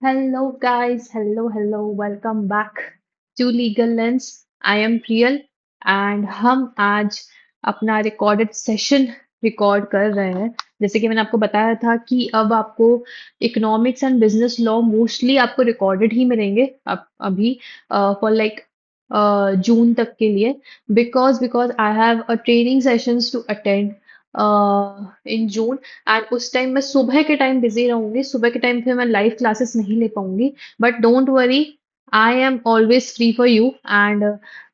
Hello, guys. Hello. Welcome back to Legal Lens. I am Priyal and हम आज अपना recorded session record कर रहे हैं। जैसे कि मैंने आपको बताया था कि अब आपको economics and business law mostly आपको रिकॉर्डेड ही मिलेंगे अब अभी फॉर लाइक जून तक के लिए because I have a training sessions to attend in June and उस टाइम मैं सुबह के टाइम बिजी रहूंगी। सुबह के टाइम पे मैं लाइव क्लासेस नहीं ले पाऊंगी। But don't worry, I am always free for you and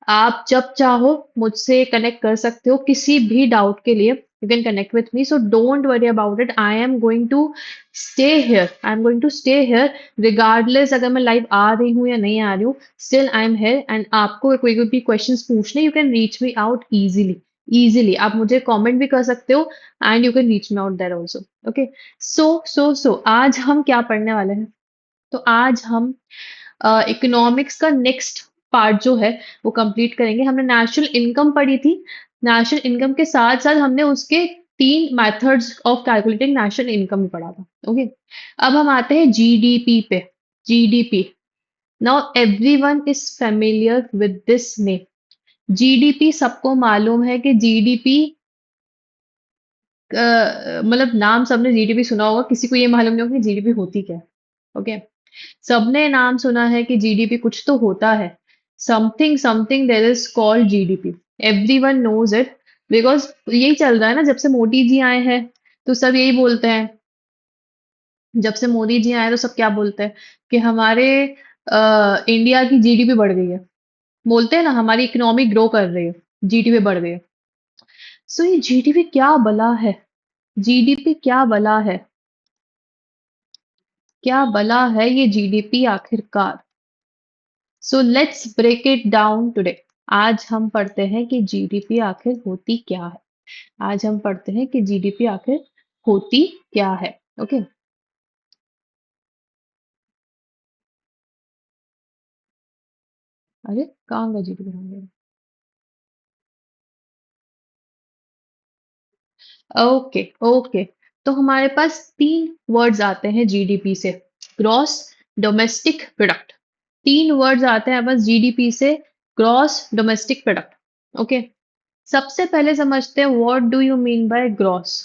आप जब चाहो मुझसे कनेक्ट कर सकते हो किसी भी डाउट के लिए। You can connect with me, so don't worry about it. I am going to stay here regardless अगर मैं लाइव आ रही हूँ या नहीं आ रही हूँ। Still I am here and आपको कोई भी क्वेश्चंस पूछने, you can reach me out easily आप मुझे कमेंट भी कर सकते हो and you can reach me out there also. Okay, so आज हम क्या पढ़ने वाले हैं? तो आज हम इकोनॉमिक्स का नेक्स्ट पार्ट जो है वो कंप्लीट करेंगे। हमने नेशनल इनकम पढ़ी थी। नेशनल इनकम के साथ साथ हमने उसके तीन methods of calculating national income भी पढ़ा था। ओके, अब हम आते हैं जीडीपी पे। GDP, now everyone is familiar with this name. GDP सबको मालूम है कि जीडीपी मतलब नाम सबने जीडीपी सुना होगा, किसी को ये मालूम नहीं होगा कि जीडीपी होती क्या है। ओके, सबने नाम सुना है कि जीडीपी कुछ तो होता है। Something something there is called GDP. Everyone knows it because यही चल रहा है ना, जब से मोदी जी आए हैं तो सब यही बोलते हैं। जब से मोदी जी आए तो सब क्या बोलते हैं कि हमारे इंडिया की जीडीपी बढ़ गई है। बोलते हैं ना, हमारी इकोनॉमी ग्रो कर रही है, जीडीपी बढ़ गई है। सो ये जीडीपी क्या बला है? जीडीपी क्या बला है? क्या बला है ये जीडीपी आखिरकार? So let's break it down today. आज हम पढ़ते हैं कि जीडीपी आखिर होती क्या है। आज हम पढ़ते हैं कि जीडीपी आखिर होती क्या है। ओके, अरे कहाँ गया जीडीपी? कहाँ गया? ओके, तो हमारे पास तीन वर्ड्स आते हैं जीडीपी से। Gross domestic product. तीन वर्ड्स आते हैं बस जीडीपी से। Gross domestic product. ओके, सबसे पहले समझते हैं what do you mean by gross.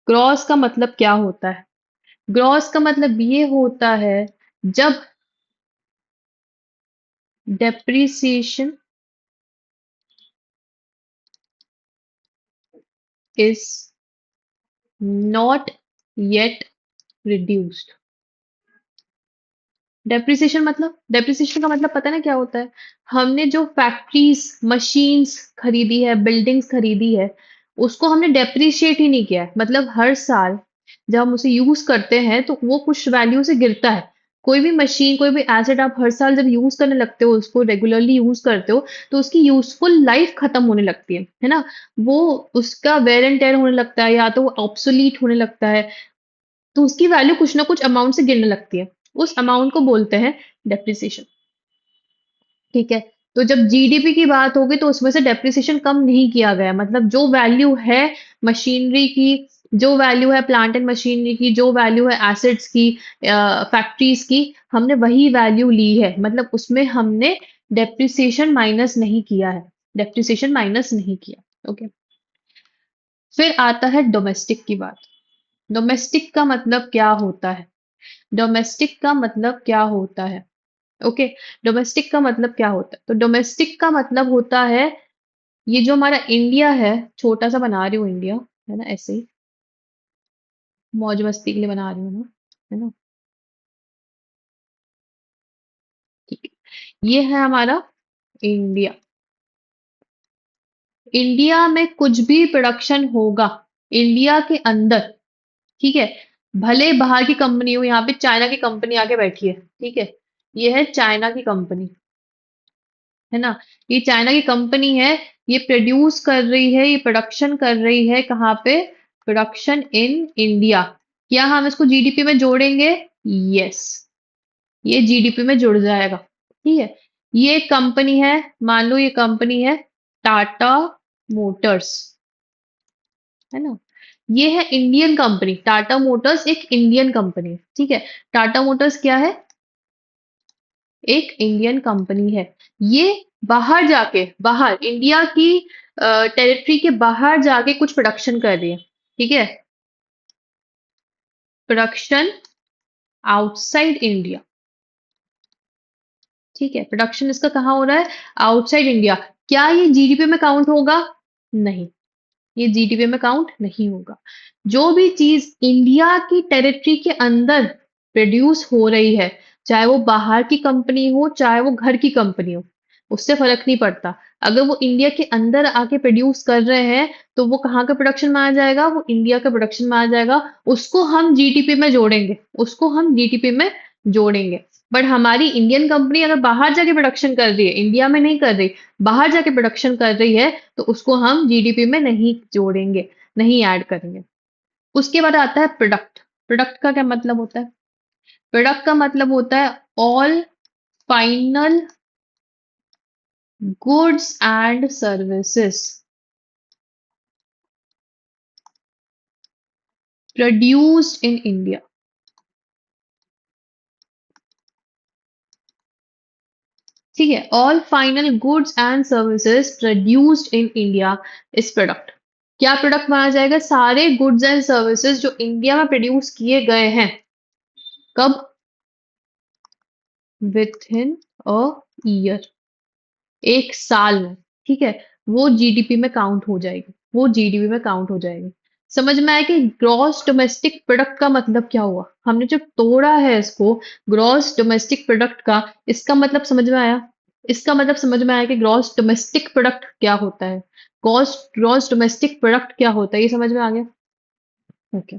Gross का मतलब क्या होता है? ग्रॉस का मतलब ये होता है जब depreciation is not yet reduced. Depreciation का मतलब पता है ना क्या होता है? हमने जो फैक्ट्रीज, मशीन्स खरीदी है, बिल्डिंग्स खरीदी है, उसको हमने डेप्रिशिएट ही नहीं किया है। मतलब हर साल जब हम उसे यूज करते हैं तो वो कुछ वैल्यू से गिरता है। कोई भी मशीन, कोई भी एसेट आप हर साल जब यूज करने लगते हो, उसको रेगुलरली यूज करते हो, तो उसकी यूजफुल लाइफ खत्म होने लगती है ना? वो उसका वेयर एंड टेयर होने लगता है या तो वो ऑब्सोलीट होने लगता है। तो उसकी वैल्यू कुछ ना कुछ अमाउंट से गिरने लगती है। उस अमाउंट को बोलते हैं डेप्रिसिएशन। ठीक है, तो जब जीडीपी की बात होगी तो उसमें से डेप्रिसिएशन कम नहीं किया गया। मतलब जो वैल्यू है मशीनरी की, जो वैल्यू है प्लांट एंड मशीनरी की, जो वैल्यू है एसेट्स की, फैक्ट्रीज की, हमने वही वैल्यू ली है। मतलब उसमें हमने डेप्रिसिएशन माइनस नहीं किया है। डेप्रिसिएशन माइनस नहीं किया। ओके, फिर आता है डोमेस्टिक की बात। डोमेस्टिक का मतलब क्या होता है? डोमेस्टिक का मतलब क्या होता है? ओके, डोमेस्टिक का मतलब क्या होता है? तो डोमेस्टिक का मतलब होता है, ये जो हमारा इंडिया है, छोटा सा बना रही हूँ इंडिया, है ना, ऐसे ही मौज मस्ती के लिए बना रही हूँ ना, है ना? ठीक है, ये है हमारा इंडिया। इंडिया में कुछ भी प्रोडक्शन होगा इंडिया के अंदर, ठीक है, भले बाहर की कंपनी हो। यहाँ पे चाइना की कंपनी आके बैठी है, ठीक है, ये है चाइना की कंपनी, है ना? ये चाइना की कंपनी है। ये प्रोड्यूस कर रही है, ये प्रोडक्शन कर रही है कहाँ पे? Production in India. क्या हम इसको जीडीपी में जोड़ेंगे? यस, ये जीडीपी में जुड़ जाएगा। ठीक है, ये कंपनी है, मान लो ये कंपनी है टाटा मोटर्स, है ना? ये है इंडियन कंपनी, टाटा मोटर्स एक इंडियन कंपनी है, ठीक है। टाटा मोटर्स क्या है? एक इंडियन कंपनी है। ये बाहर जाके, बाहर इंडिया की टेरिटरी के बाहर जाके कुछ प्रोडक्शन कर रही है, ठीक है। प्रोडक्शन आउटसाइड इंडिया, ठीक है। प्रोडक्शन इसका कहाँ हो रहा है? Outside India. क्या ये जीडीपी में काउंट होगा? नहीं, ये जीडीपी में काउंट नहीं होगा। जो भी चीज इंडिया की टेरिटरी के अंदर प्रोड्यूस हो रही है, चाहे वो बाहर की कंपनी हो, चाहे वो घर की कंपनी हो, उससे फर्क नहीं पड़ता। अगर वो इंडिया के अंदर आके प्रोड्यूस कर रहे हैं, तो वो कहाँ का प्रोडक्शन में आ जाएगा? वो इंडिया का प्रोडक्शन में आ जाएगा। उसको हम जीडीपी में जोड़ेंगे, उसको हम जीडीपी में जोड़ेंगे। बट हमारी इंडियन कंपनी अगर बाहर जाके प्रोडक्शन कर रही है, इंडिया में नहीं कर रही, बाहर जाके प्रोडक्शन कर रही है, तो उसको हम जीडीपी में नहीं जोड़ेंगे, नहीं ऐड करेंगे। उसके बाद आता है प्रोडक्ट। प्रोडक्ट का क्या मतलब होता है? प्रोडक्ट का मतलब होता है all final goods and services produced in India. ठीक है, all final goods and services produced in India is product. क्या प्रोडक्ट माना जाएगा? सारे गुड्स एंड सर्विसेज जो इंडिया में प्रोड्यूस किए गए हैं। कब? विथ इन अ ईयर, एक साल में, ठीक है। वो जीडीपी में काउंट हो जाएगी, वो जीडीपी में काउंट हो जाएगी। समझ में आया कि ग्रॉस डोमेस्टिक प्रोडक्ट का मतलब क्या हुआ? हमने जो तोड़ा है इसको, ग्रॉस डोमेस्टिक प्रोडक्ट का, इसका मतलब समझ में आया? इसका मतलब समझ में आया कि ग्रॉस डोमेस्टिक प्रोडक्ट क्या होता है, ग्रॉस ग्रॉस डोमेस्टिक प्रोडक्ट क्या होता है, ये समझ में आ गया? ओके।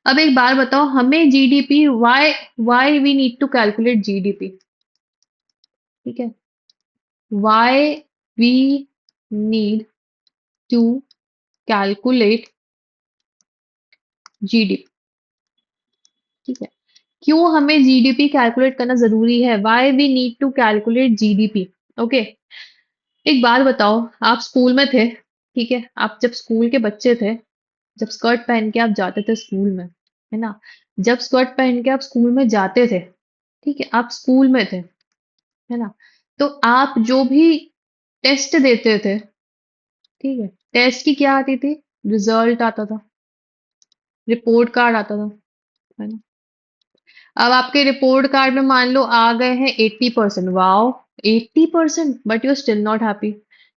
अब एक बार बताओ, हमें GDP, why why we need to calculate GDP, ठीक है। Why we need to calculate GDP, ठीक है। क्यों हमें जीडीपी कैलकुलेट करना जरूरी है? Why we need to calculate GDP? Okay. एक बात बताओ, आप स्कूल में थे, ठीक है। आप जब स्कूल के बच्चे थे, जब स्कर्ट पहन के आप जाते थे स्कूल में, है ना। जब स्कर्ट पहन के आप स्कूल में जाते थे, ठीक है, आप स्कूल में थे, है ना। तो आप जो भी टेस्ट देते थे, ठीक है, टेस्ट की क्या आती थी? रिजल्ट आता था, रिपोर्ट कार्ड आता था, है ना। अब आपके रिपोर्ट कार्ड में मान लो आ गए हैं 80%, wow, 80%, but you still not happy.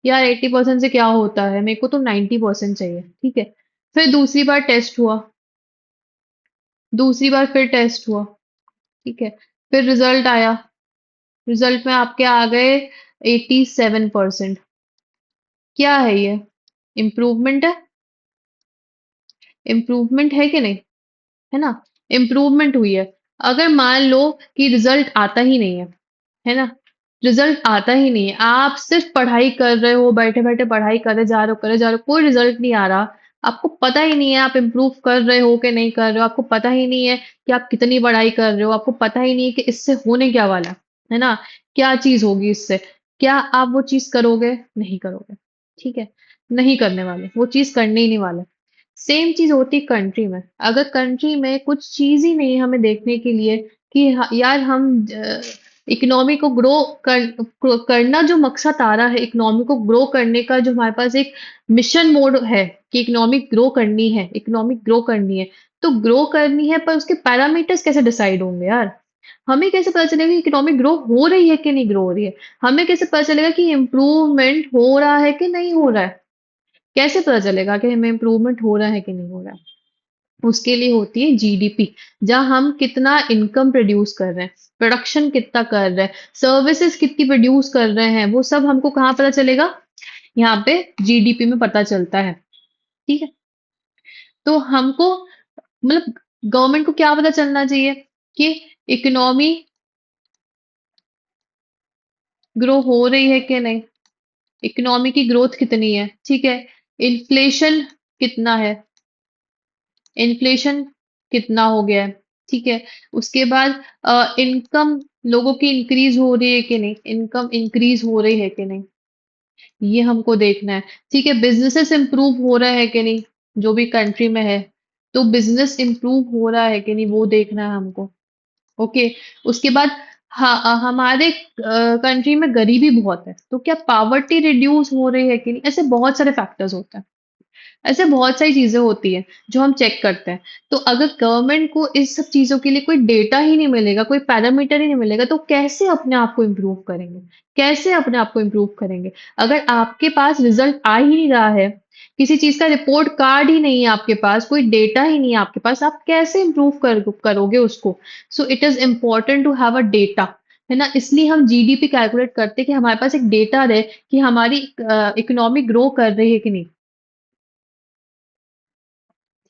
यार 80% से क्या होता है, मेरे को तो 90% चाहिए, ठीक है। फिर दूसरी बार टेस्ट हुआ, दूसरी बार फिर टेस्ट हुआ, ठीक है। फिर रिजल्ट आया, रिजल्ट में आपके आ गए 87%। क्या है ये? इम्प्रूवमेंट है? इम्प्रूवमेंट है कि नहीं? है ना, इम्प्रूवमेंट हुई है। अगर मान लो कि रिजल्ट आता ही नहीं है ना, रिजल्ट आता ही नहीं है, आप सिर्फ पढ़ाई कर रहे हो, बैठे बैठे पढ़ाई करे जा रहे हो, करे जा रहे हो, कोई रिजल्ट नहीं आ रहा, आपको पता ही नहीं है आप इम्प्रूव कर रहे हो कि नहीं कर रहे हो, आपको पता ही नहीं है कि आप कितनी पढ़ाई कर रहे हो, आपको पता ही नहीं है कि इससे होने क्या वाला है ना, क्या चीज होगी इससे, क्या आप वो चीज करोगे? नहीं करोगे, ठीक है। नहीं करने वाले, वो चीज करने ही नहीं वाले। सेम चीज होती है कंट्री में। अगर कंट्री में कुछ चीज ही नहीं है हमें देखने के लिए कि यार हम इकोनॉमी को ग्रो करना, जो मकसद आ रहा है इकोनॉमी को ग्रो करने का, जो हमारे पास एक मिशन मोड है कि इकोनॉमिक ग्रो करनी है, इकोनॉमिक ग्रो करनी है, तो ग्रो करनी है, पर उसके पैरामीटर्स कैसे डिसाइड होंगे यार? हमें कैसे पता चलेगा कि इकोनॉमिक ग्रो हो रही है कि नहीं ग्रो हो रही है? हमें कैसे पता चलेगा कि इम्प्रूवमेंट हो रहा है कि नहीं हो रहा है? कैसे पता चलेगा कि हमें इम्प्रूवमेंट हो रहा है कि नहीं हो रहा है? उसके लिए होती है जीडीपी, जहां हम कितना इनकम प्रोड्यूस कर रहे हैं, प्रोडक्शन कितना कर रहे हैं, सर्विसेज कितनी प्रोड्यूस कर रहे हैं, वो सब हमको कहाँ पता चलेगा? यहाँ पे जीडीपी में पता चलता है, ठीक है। तो हमको, मतलब गवर्नमेंट को क्या पता चलना चाहिए कि इकोनॉमी ग्रो हो रही है कि नहीं, इकोनॉमी की ग्रोथ कितनी है, ठीक है। इन्फ्लेशन कितना है, इन्फ्लेशन कितना हो गया है, ठीक है। उसके बाद इनकम लोगों की इंक्रीज हो रही है कि नहीं, इनकम इंक्रीज हो रही है कि नहीं, ये हमको देखना है, ठीक है। बिजनेसेस इंप्रूव हो रहे हैं कि नहीं, जो भी कंट्री में है, तो बिजनेस इम्प्रूव हो रहा है कि नहीं वो देखना है हमको। ओके। उसके बाद हमारे कंट्री में गरीबी बहुत है, तो क्या पावर्टी रिड्यूस हो रही है कि नहीं, ऐसे बहुत सारे फैक्टर्स होते हैं। ऐसे बहुत सारी चीजें होती हैं जो हम चेक करते हैं। तो अगर गवर्नमेंट को इस सब चीजों के लिए कोई डेटा ही नहीं मिलेगा, कोई पैरामीटर ही नहीं मिलेगा, तो कैसे अपने आप को इम्प्रूव करेंगे? कैसे अपने आप को इम्प्रूव करेंगे? अगर आपके पास रिजल्ट आ ही नहीं रहा है, किसी चीज का रिपोर्ट कार्ड ही नहीं है आपके पास, कोई डेटा ही नहीं है आपके पास, आप कैसे इम्प्रूव करोगे उसको? So it is important to have a data, है ना? इसलिए हम जीडीपी कैलकुलेट करते हैं कि हमारे पास एक डेटा रहे कि हमारी इकोनॉमी ग्रो कर रही है कि नहीं।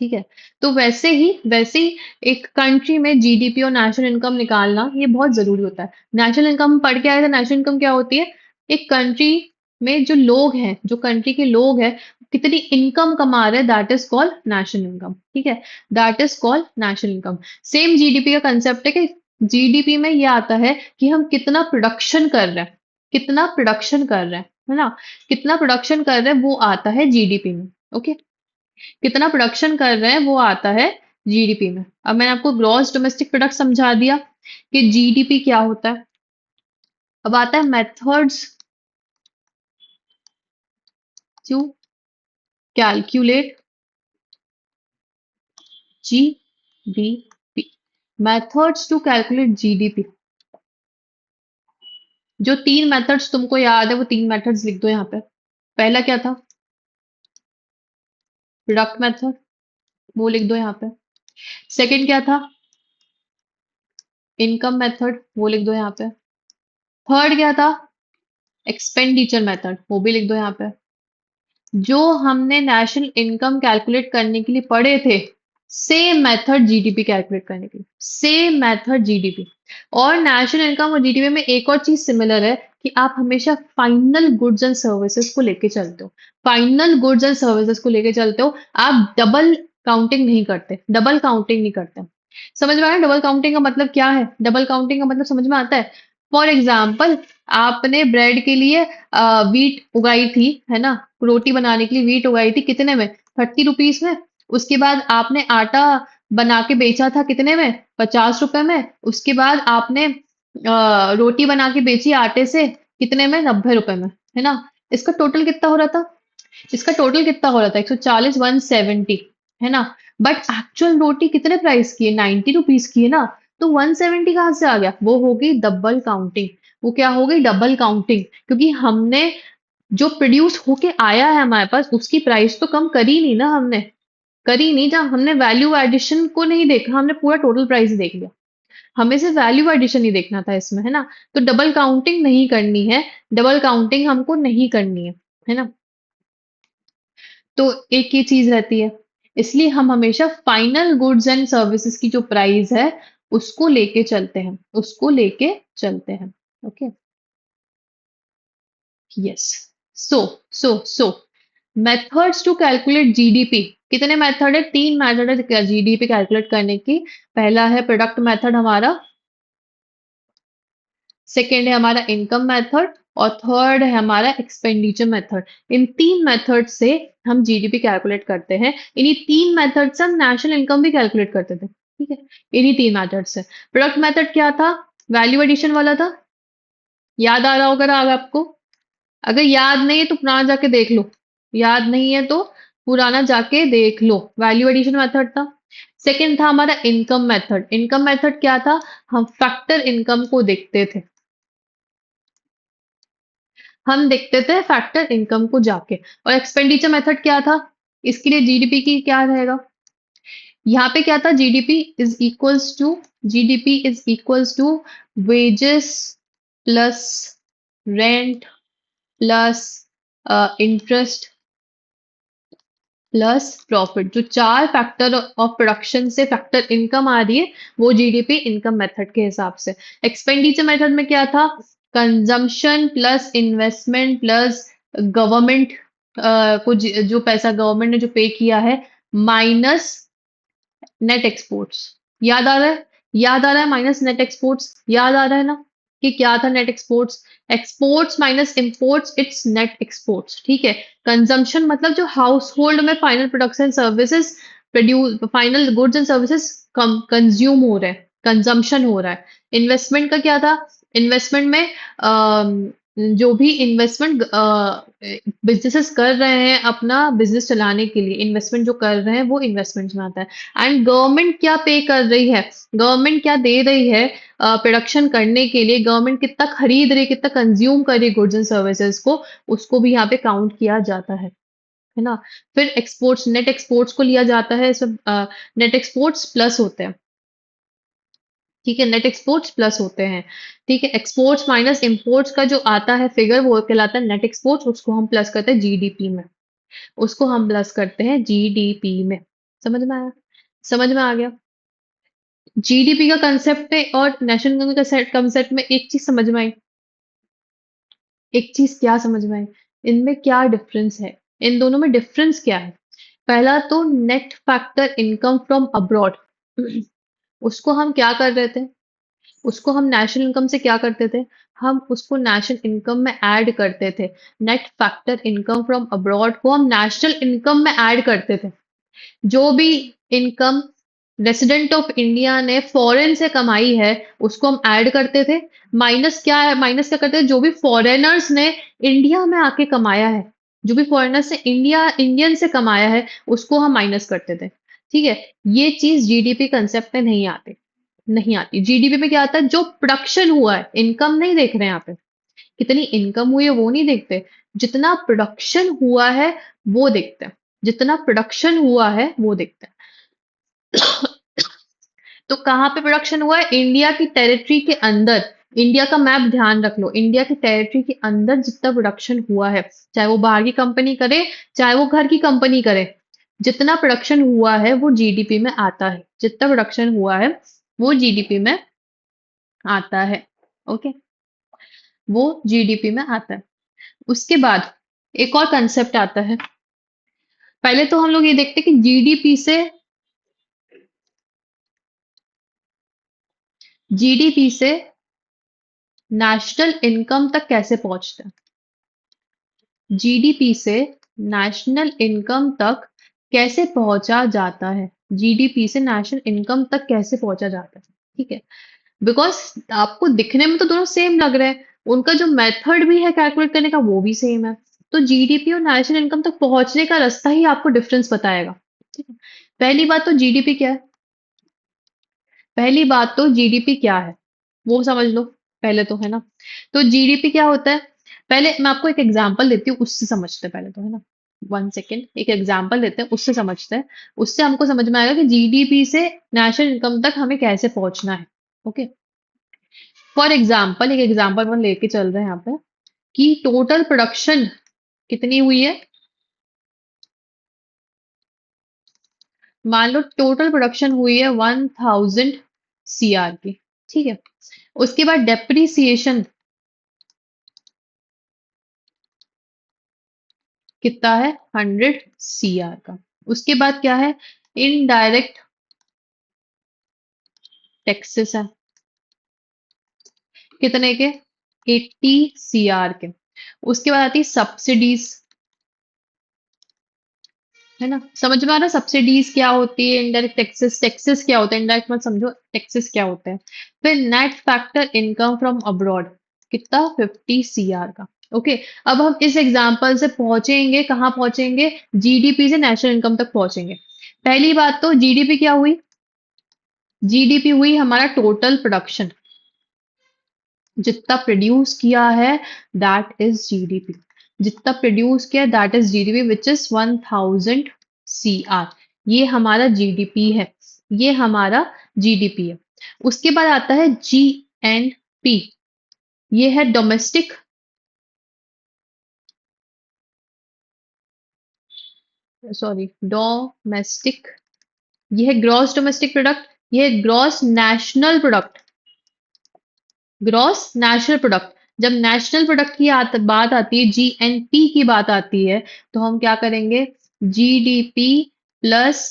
ठीक है। तो वैसे ही एक कंट्री में जीडीपी और नेशनल इनकम निकालना ये बहुत जरूरी होता है। नेशनल इनकम हम पढ़ के आए थे, नेशनल इनकम क्या होती है? एक कंट्री में जो लोग हैं, जो कंट्री के लोग हैं, कितनी इनकम कमा रहे हैं, that is called national income. ठीक है, that is called national income. Same GDP का कंसेप्ट है कि जीडीपी में ये आता है कि हम कितना प्रोडक्शन कर रहे हैं, कितना प्रोडक्शन कर रहे हैं, है ना? कितना प्रोडक्शन कर रहे हैं वो आता है जीडीपी में। ओके। कितना प्रोडक्शन कर रहे हैं वो आता है जीडीपी में। अब मैंने आपको ग्रॉस डोमेस्टिक प्रोडक्ट समझा दिया कि जीडीपी क्या होता है। अब आता है methods to calculate GDP. Methods to calculate GDP. जो तीन मेथड्स तुमको याद है वो तीन मेथड्स लिख दो यहाँ पे। पहला क्या था? प्रोडक्ट मेथड, वो लिख दो यहाँ पे। सेकंड क्या था? इनकम मेथड, वो लिख दो यहाँ पे। थर्ड क्या था? एक्सपेंडिचर मेथड, वो भी लिख दो यहाँ पे। जो हमने नेशनल इनकम कैलकुलेट करने के लिए पढ़े थे, सेम मेथड जीडीपी कैलकुलेट करने के लिए, सेम मेथड जीडीपी। और नेशनल इनकम और जीडीपी में एक और चीज सिमिलर है कि आप हमेशा फाइनल गुड्स एंड सर्विसेज को लेके चलते हो। फाइनल गुड्स एंड सर्विसेज को लेके चलते हो, आप डबल काउंटिंग नहीं करते, डबल काउंटिंग नहीं करते। समझ में आया डबल काउंटिंग का मतलब क्या है? डबल काउंटिंग का मतलब समझ में आता है? फॉर एग्जाम्पल, आपने ब्रेड के लिए वीट उगाई थी, है ना? रोटी बनाने के लिए वीट उगाई थी, कितने में? 30 रुपीज में। उसके बाद आपने आटा बना के बेचा था कितने में? 50 रुपए में। उसके बाद आपने रोटी बना के बेची आटे से, कितने में? 90 रुपए में, है ना? इसका टोटल कितना हो रहा था? इसका टोटल कितना हो रहा था? 140, 170, है ना? बट एक्चुअल रोटी कितने प्राइस की है? 90 रुपीज की है ना? तो 170 कहाँ से आ गया? वो हो गई डबल काउंटिंग। वो क्या हो गई? Double counting. क्योंकि हमने जो प्रोड्यूस होके आया है हमारे पास, उसकी प्राइस तो कम करी नहीं ना हमने। करी नहीं, जब हमने वैल्यू एडिशन को नहीं देखा, हमने पूरा टोटल प्राइस देख लिया। हमें सिर्फ वैल्यू एडिशन ही देखना था इसमें, है ना? तो डबल काउंटिंग नहीं करनी है, डबल काउंटिंग हमको नहीं करनी है ना? तो एक ये चीज रहती है। इसलिए हम हमेशा फाइनल गुड्स एंड सर्विसेज की जो प्राइस है उसको लेके चलते हैं, उसको लेके चलते हैं। Okay. Yes. So methods to calculate GDP. कितने मेथड है? तीन मेथड है जीडीपी कैलकुलेट करने की। पहला है प्रोडक्ट मेथड हमारा, सेकेंड है हमारा इनकम मेथड, और थर्ड है हमारा एक्सपेंडिचर मेथड। इन तीन मेथड से हम जीडीपी कैलकुलेट करते हैं। इन्हीं तीन मेथड से हम नेशनल इनकम भी कैलकुलेट करते थे। ठीक है, इन्हीं तीन मेथड से। प्रोडक्ट मेथड क्या था? वैल्यू एडिशन वाला था। याद आ रहा होगा ना आपको? अगर याद नहीं है तो पुराना जाके देख लो। याद नहीं है तो पुराना जाके देख लो। वैल्यू एडिशन मेथड था। सेकंड था हमारा इनकम मेथड। इनकम मेथड क्या था? हम फैक्टर इनकम को देखते थे। हम देखते थे फैक्टर इनकम को जाके। और एक्सपेंडिचर मेथड क्या था? इसके लिए जीडीपी की क्या रहेगा? यहाँ पे क्या था? GDP is equals to wages plus rent plus interest plus profit. जो चार फैक्टर ऑफ प्रोडक्शन से फैक्टर इनकम आ रही है, वो जीडीपी इनकम मेथड के हिसाब से। एक्सपेंडिचर मेथड में क्या था? Consumption plus investment plus government को जो पैसा गवर्नमेंट ने जो पे किया है, माइनस नेट एक्सपोर्ट्स। याद आ रहा है? याद आ रहा है? माइनस नेट एक्सपोर्ट्स याद आ रहा है ना? कि क्या था net exports? Exports minus imports it's net exports, ठीक है। कंजम्पशन मतलब जो हाउस होल्ड में final products and services produce, final goods and services consume हो रहे हैं, कंजम्पशन हो रहा है। इन्वेस्टमेंट का क्या था? इन्वेस्टमेंट में जो भी इन्वेस्टमेंट बिजनेसेस कर रहे हैं अपना बिजनेस चलाने के लिए, इन्वेस्टमेंट जो कर रहे हैं वो इन्वेस्टमेंट में आता है। एंड गवर्नमेंट क्या पे कर रही है, गवर्नमेंट क्या दे रही है प्रोडक्शन करने के लिए, गवर्नमेंट कितना खरीद रही, कितना कंज्यूम कर रही गुड्स एंड सर्विसेज को, उसको भी यहाँ पे काउंट किया जाता है ना। फिर एक्सपोर्ट्स, नेट एक्सपोर्ट्स को लिया जाता है सब, नेट एक्सपोर्ट्स प्लस होते हैं, ठीक है, नेट एक्सपोर्ट्स प्लस होते हैं, ठीक है। एक्सपोर्ट्स माइनस इंपोर्ट्स का जो आता है फिगर वो कहलाता है नेट एक्सपोर्ट्स, उसको हम प्लस करते हैं जीडीपी में, उसको हम प्लस करते हैं जीडीपी में। समझ में आया? समझ में आ गया? जीडीपी का कंसेप्ट में और नेशनल इनकम का कंसेप्ट में एक चीज समझ में आई, एक चीज क्या समझ में आई, इनमें क्या डिफरेंस है, इन दोनों में डिफरेंस क्या है? पहला तो net factor income from abroad, उसको हम क्या कर रहे थे, उसको हम नेशनल इनकम से क्या करते थे, हम उसको नेशनल इनकम में ऐड करते थे। Net factor income from abroad को हम नेशनल इनकम में ऐड करते थे। जो भी इनकम रेसिडेंट ऑफ इंडिया ने फॉरेन से कमाई है उसको हम ऐड करते थे। माइनस क्या है, माइनस क्या करते थे, जो भी फॉरेनर्स ने इंडिया में आके कमाया है, जो भी फॉरेनर्स ने इंडियन से कमाया है उसको हम माइनस करते थे, ठीक है। ये चीज जीडीपी कंसेप्ट में नहीं आती। जीडीपी में क्या आता है, जो प्रोडक्शन हुआ है, इनकम नहीं देख रहे हैं यहाँ पे, कितनी इनकम हुई है वो नहीं देखते, जितना प्रोडक्शन हुआ है वो देखते हैं, जितना प्रोडक्शन हुआ है वो देखते हैं। तो कहाँ पे प्रोडक्शन हुआ है? इंडिया की टेरिटरी के अंदर, इंडिया का मैप ध्यान रख लो, इंडिया की टेरिटरी के अंदर जितना प्रोडक्शन हुआ है, चाहे वो बाहर की कंपनी करे चाहे वो घर की कंपनी करे, जितना प्रोडक्शन हुआ है वो जीडीपी में आता है, जितना प्रोडक्शन हुआ है वो जीडीपी में आता है, ओके, वो जीडीपी में आता है। उसके बाद एक और कंसेप्ट आता है। पहले तो हम लोग ये देखते हैं कि जीडीपी से नेशनल इनकम तक कैसे पहुंचते हैं, जीडीपी से नेशनल इनकम तक कैसे पहुंचा जाता है, जीडीपी से नेशनल इनकम तक कैसे पहुंचा जाता है, ठीक है। बिकॉज आपको दिखने में तो दोनों सेम लग रहे हैं, उनका जो मेथड भी है कैलकुलेट करने का वो भी सेम है, तो जीडीपी और नेशनल इनकम तक पहुंचने का रास्ता ही आपको डिफरेंस बताएगा, ठीक है। पहली बात तो जीडीपी क्या है, पहली बात तो जीडीपी क्या है वो समझ लो पहले तो, है ना। तो जीडीपी क्या होता है, पहले मैं आपको एक एग्जांपल देती हूँ, उससे समझते हैं पहले तो, है ना। 1 सेकेंड, एक एग्जांपल देते हैं, उससे समझते हैं, उससे हमको समझ में आएगा कि जीडीपी से नेशनल इनकम तक हमें कैसे पहुंचना है, ओके। फॉर एग्जाम्पल, एक एग्जाम्पल हम लेके चल रहे हैं यहाँ पे कि टोटल प्रोडक्शन कितनी हुई है, मान लो टोटल प्रोडक्शन हुई है 1000 CR की, ठीक है। उसके बाद डेप्रिसिएशन कितना है, 100 CR का। उसके बाद क्या है, इनडायरेक्ट टैक्सेस है, कितने के, 80 CR के। उसके बाद आती है सब्सिडीज, है ना। समझ में आ रहा है सब्सिडीज क्या होती है, इनडायरेक्ट टैक्सेस, टैक्सेस क्या होता है, इनडायरेक्ट मत समझो, टैक्सेस क्या होते हैं। फिर net factor income from abroad कितना, 50 CR का, ओके। अब हम इस एग्जांपल से पहुंचेंगे, कहाँ पहुंचेंगे, जीडीपी से नेशनल इनकम तक पहुंचेंगे। पहली बात तो जीडीपी क्या हुई, जीडीपी हुई हमारा टोटल प्रोडक्शन, जितना प्रोड्यूस किया है दैट इज जीडीपी, जितना प्रोड्यूस किया that is GDP which is 1000 CR, ये हमारा जीडीपी है, ये हमारा जीडीपी है। उसके बाद आता है जीएनपी, ये है डोमेस्टिक, सॉरी डोमेस्टिक, ये है ग्रॉस डोमेस्टिक प्रोडक्ट, ये है gross national product, gross national product. जब नेशनल प्रोडक्ट की बात आती है, जीएनपी की बात आती है, तो हम क्या करेंगे, GDP plus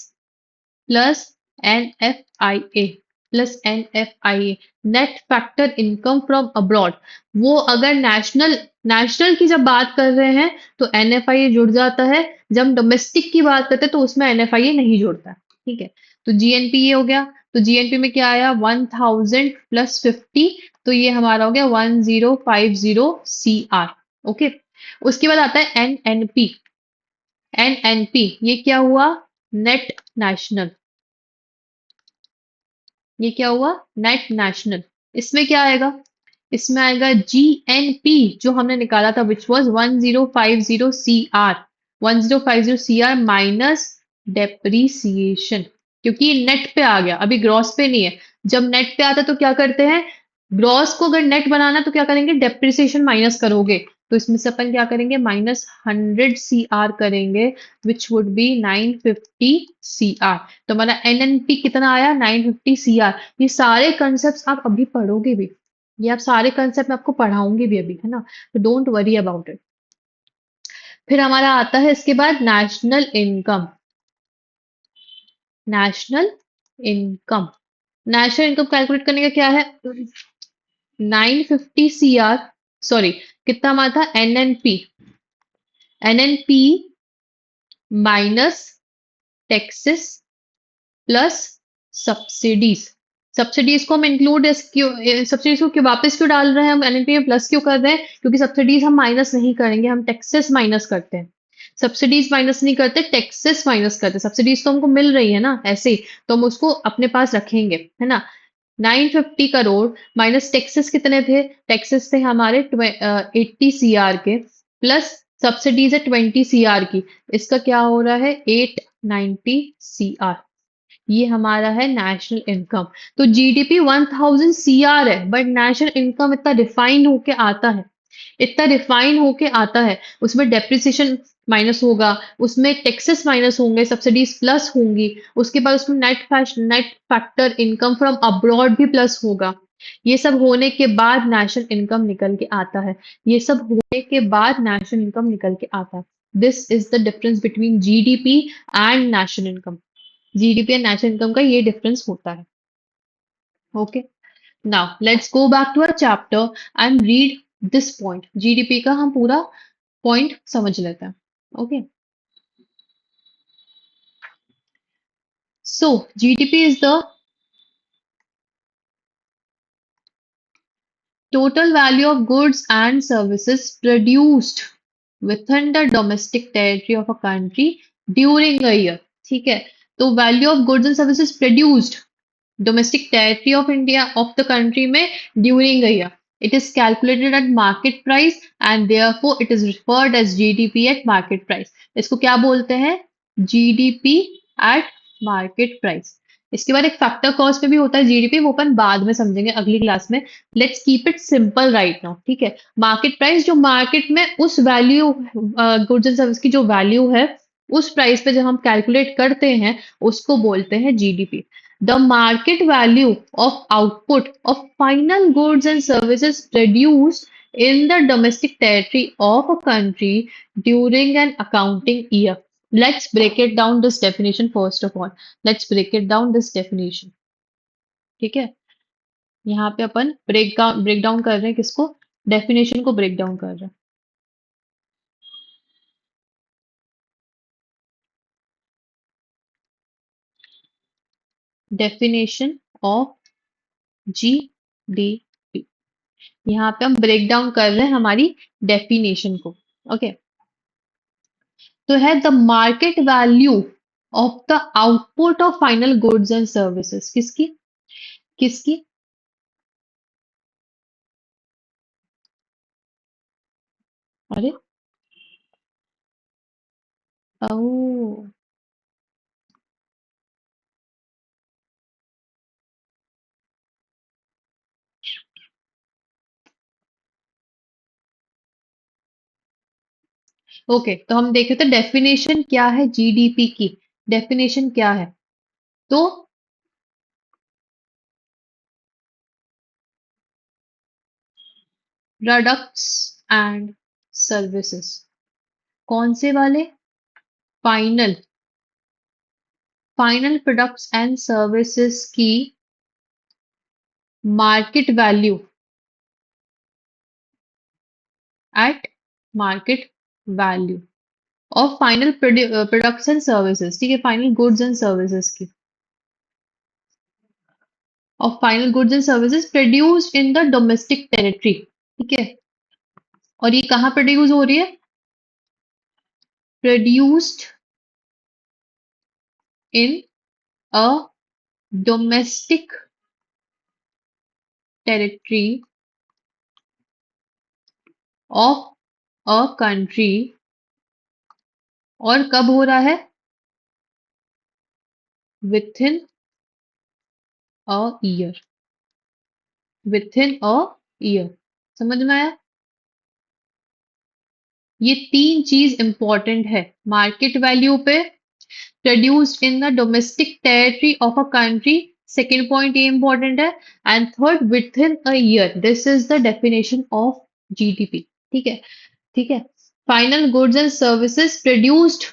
plus NFIA, plus NFIA, net factor income from abroad. वो अगर नेशनल नेशनल की जब बात कर रहे हैं तो NFIA जुड़ जाता है। जब हम डोमेस्टिक की बात करते हैं तो उसमें NFIA नहीं जुड़ता। ठीक है, तो GNP ये हो गया। तो GNP में क्या आया, 1000 प्लस 50, तो ये हमारा हो गया 1050 CR। ओके, उसके बाद आता है NNP। NNP ये क्या हुआ, नेट नेशनल। ये क्या हुआ, नेट नेशनल। इसमें क्या आएगा, इसमें आएगा GNP जो हमने निकाला था, which was 1050 CR। 1050 CR minus depreciation, क्योंकि ये नेट पे आ गया, अभी ग्रॉस पे नहीं है। जब नेट पे आता है तो क्या करते हैं, ग्रॉस को अगर नेट बनाना है तो क्या करेंगे, डेप्रिसिएशन माइनस करोगे। तो इसमें से अपन क्या करेंगे, -100 CR करेंगे, विच वुड बी 950 CR। तो हमारा NNP कितना आया, 950 CR। ये सारे कंसेप्ट आप अभी पढ़ोगे भी, ये आप सारे कंसेप्ट मैं आपको पढ़ाऊंगी भी अभी, है ना, तो डोंट वरी अबाउट इट। फिर हमारा आता है इसके बाद national income. National income, national income calculate करने का क्या है, 950 CR, सॉरी कितना हमारा था, NNP। NNP minus taxes plus subsidies. Subsidies को हम इंक्लूड, सब्सिडीज को क्यों वापस क्यों डाल रहे हैं हम, एनएनपी में प्लस क्यों कर रहे हैं, क्योंकि सब्सिडीज हम माइनस नहीं करेंगे, हम टैक्सेस माइनस करते हैं। सब्सिडीज माइनस नहीं करते, टैक्सेस माइनस करते हैं। सब्सिडीज तो हमको मिल रही है ना ऐसे ही, तो हम उसको अपने पास रखेंगे, है ना। 950 करोड़ माइनस टैक्सेस कितने थे, टैक्सेस थे हमारे 80 CR के, प्लस सब्सिडीज है 20 CR की। इसका क्या हो रहा है, 890 CR। ये हमारा है नेशनल इनकम। तो जीडीपी 1000 CR है, बट नेशनल इनकम इतना रिफाइन होके आता है, इतना रिफाइन होके आता है। उसमें डेप्रिसिएशन माइनस होगा, उसमें टैक्सेस माइनस होंगे, सब्सिडीज प्लस होंगी, उसके बाद उसमें net factor income from abroad भी प्लस होगा। ये सब होने के बाद नेशनल इनकम निकल के आता है। ये सब होने के बाद नेशनल इनकम निकल के आता है। This is the difference between GDP and national income. GDP and national income का ये डिफरेंस होता है। Okay, now let's go back to our chapter and read this point. GDP का हम पूरा पॉइंट समझ लेते हैं। Okay, so GDP is the total value of goods and services produced within the domestic territory of a country during a year। ठीक है, तो value of goods and services produced domestic territory of India of the country में during a year. It is calculated at market price and therefore it is referred as GDP at market price. इसको क्या बोलते हैं, GDP at market price। इसके बाद एक factor cost पे भी होता है जीडीपी, वो अपन बाद में समझेंगे अगली क्लास में। Let's keep it simple right now. ठीक है, मार्केट प्राइस जो मार्केट में उस वैल्यू, गुड्स एंड सर्विस की जो वैल्यू है, उस प्राइस पे जब हम कैलकुलेट करते हैं उसको बोलते हैं GDP. The market value of output of final goods and services produced in the domestic territory of a country during an accounting year. Let's break it down this definition first of all. Let's break it down this definition. ठीक है, यहाँ पे अपन break down कर रहे हैं किसको, definition को break down कर रहे हैं। डेफिनेशन ऑफ जीडीपी, यहाँ पे हम ब्रेक डाउन कर रहे हैं हमारी डेफिनेशन को। ओके, तो है the market value of the output of final goods and services. किसकी, किसकी, अरे ओ, ओके, तो हम देखे तो डेफिनेशन क्या है जीडीपी की, डेफिनेशन क्या है, तो प्रोडक्ट्स एंड सर्विसेज। कौन से वाले, final, final products and services की market value at market value of final products and services, ठीक है, फाइनल गुड्स एंड सर्विसेज की, of final goods and services produced in the domestic territory, ठीक है। और ये कहाँ प्रोड्यूस हो रही है? Produced in a domestic territory of a country, और कब हो रहा है? Within a year, within a year. समझ में आया? ये तीन चीज इंपॉर्टेंट है। मार्केट वैल्यू पे, produced in the domestic territory of a country, second point ये इंपॉर्टेंट है। And third, with in a year, this is the definition of GDP, ठीक है। ठीक है। Final goods and services produced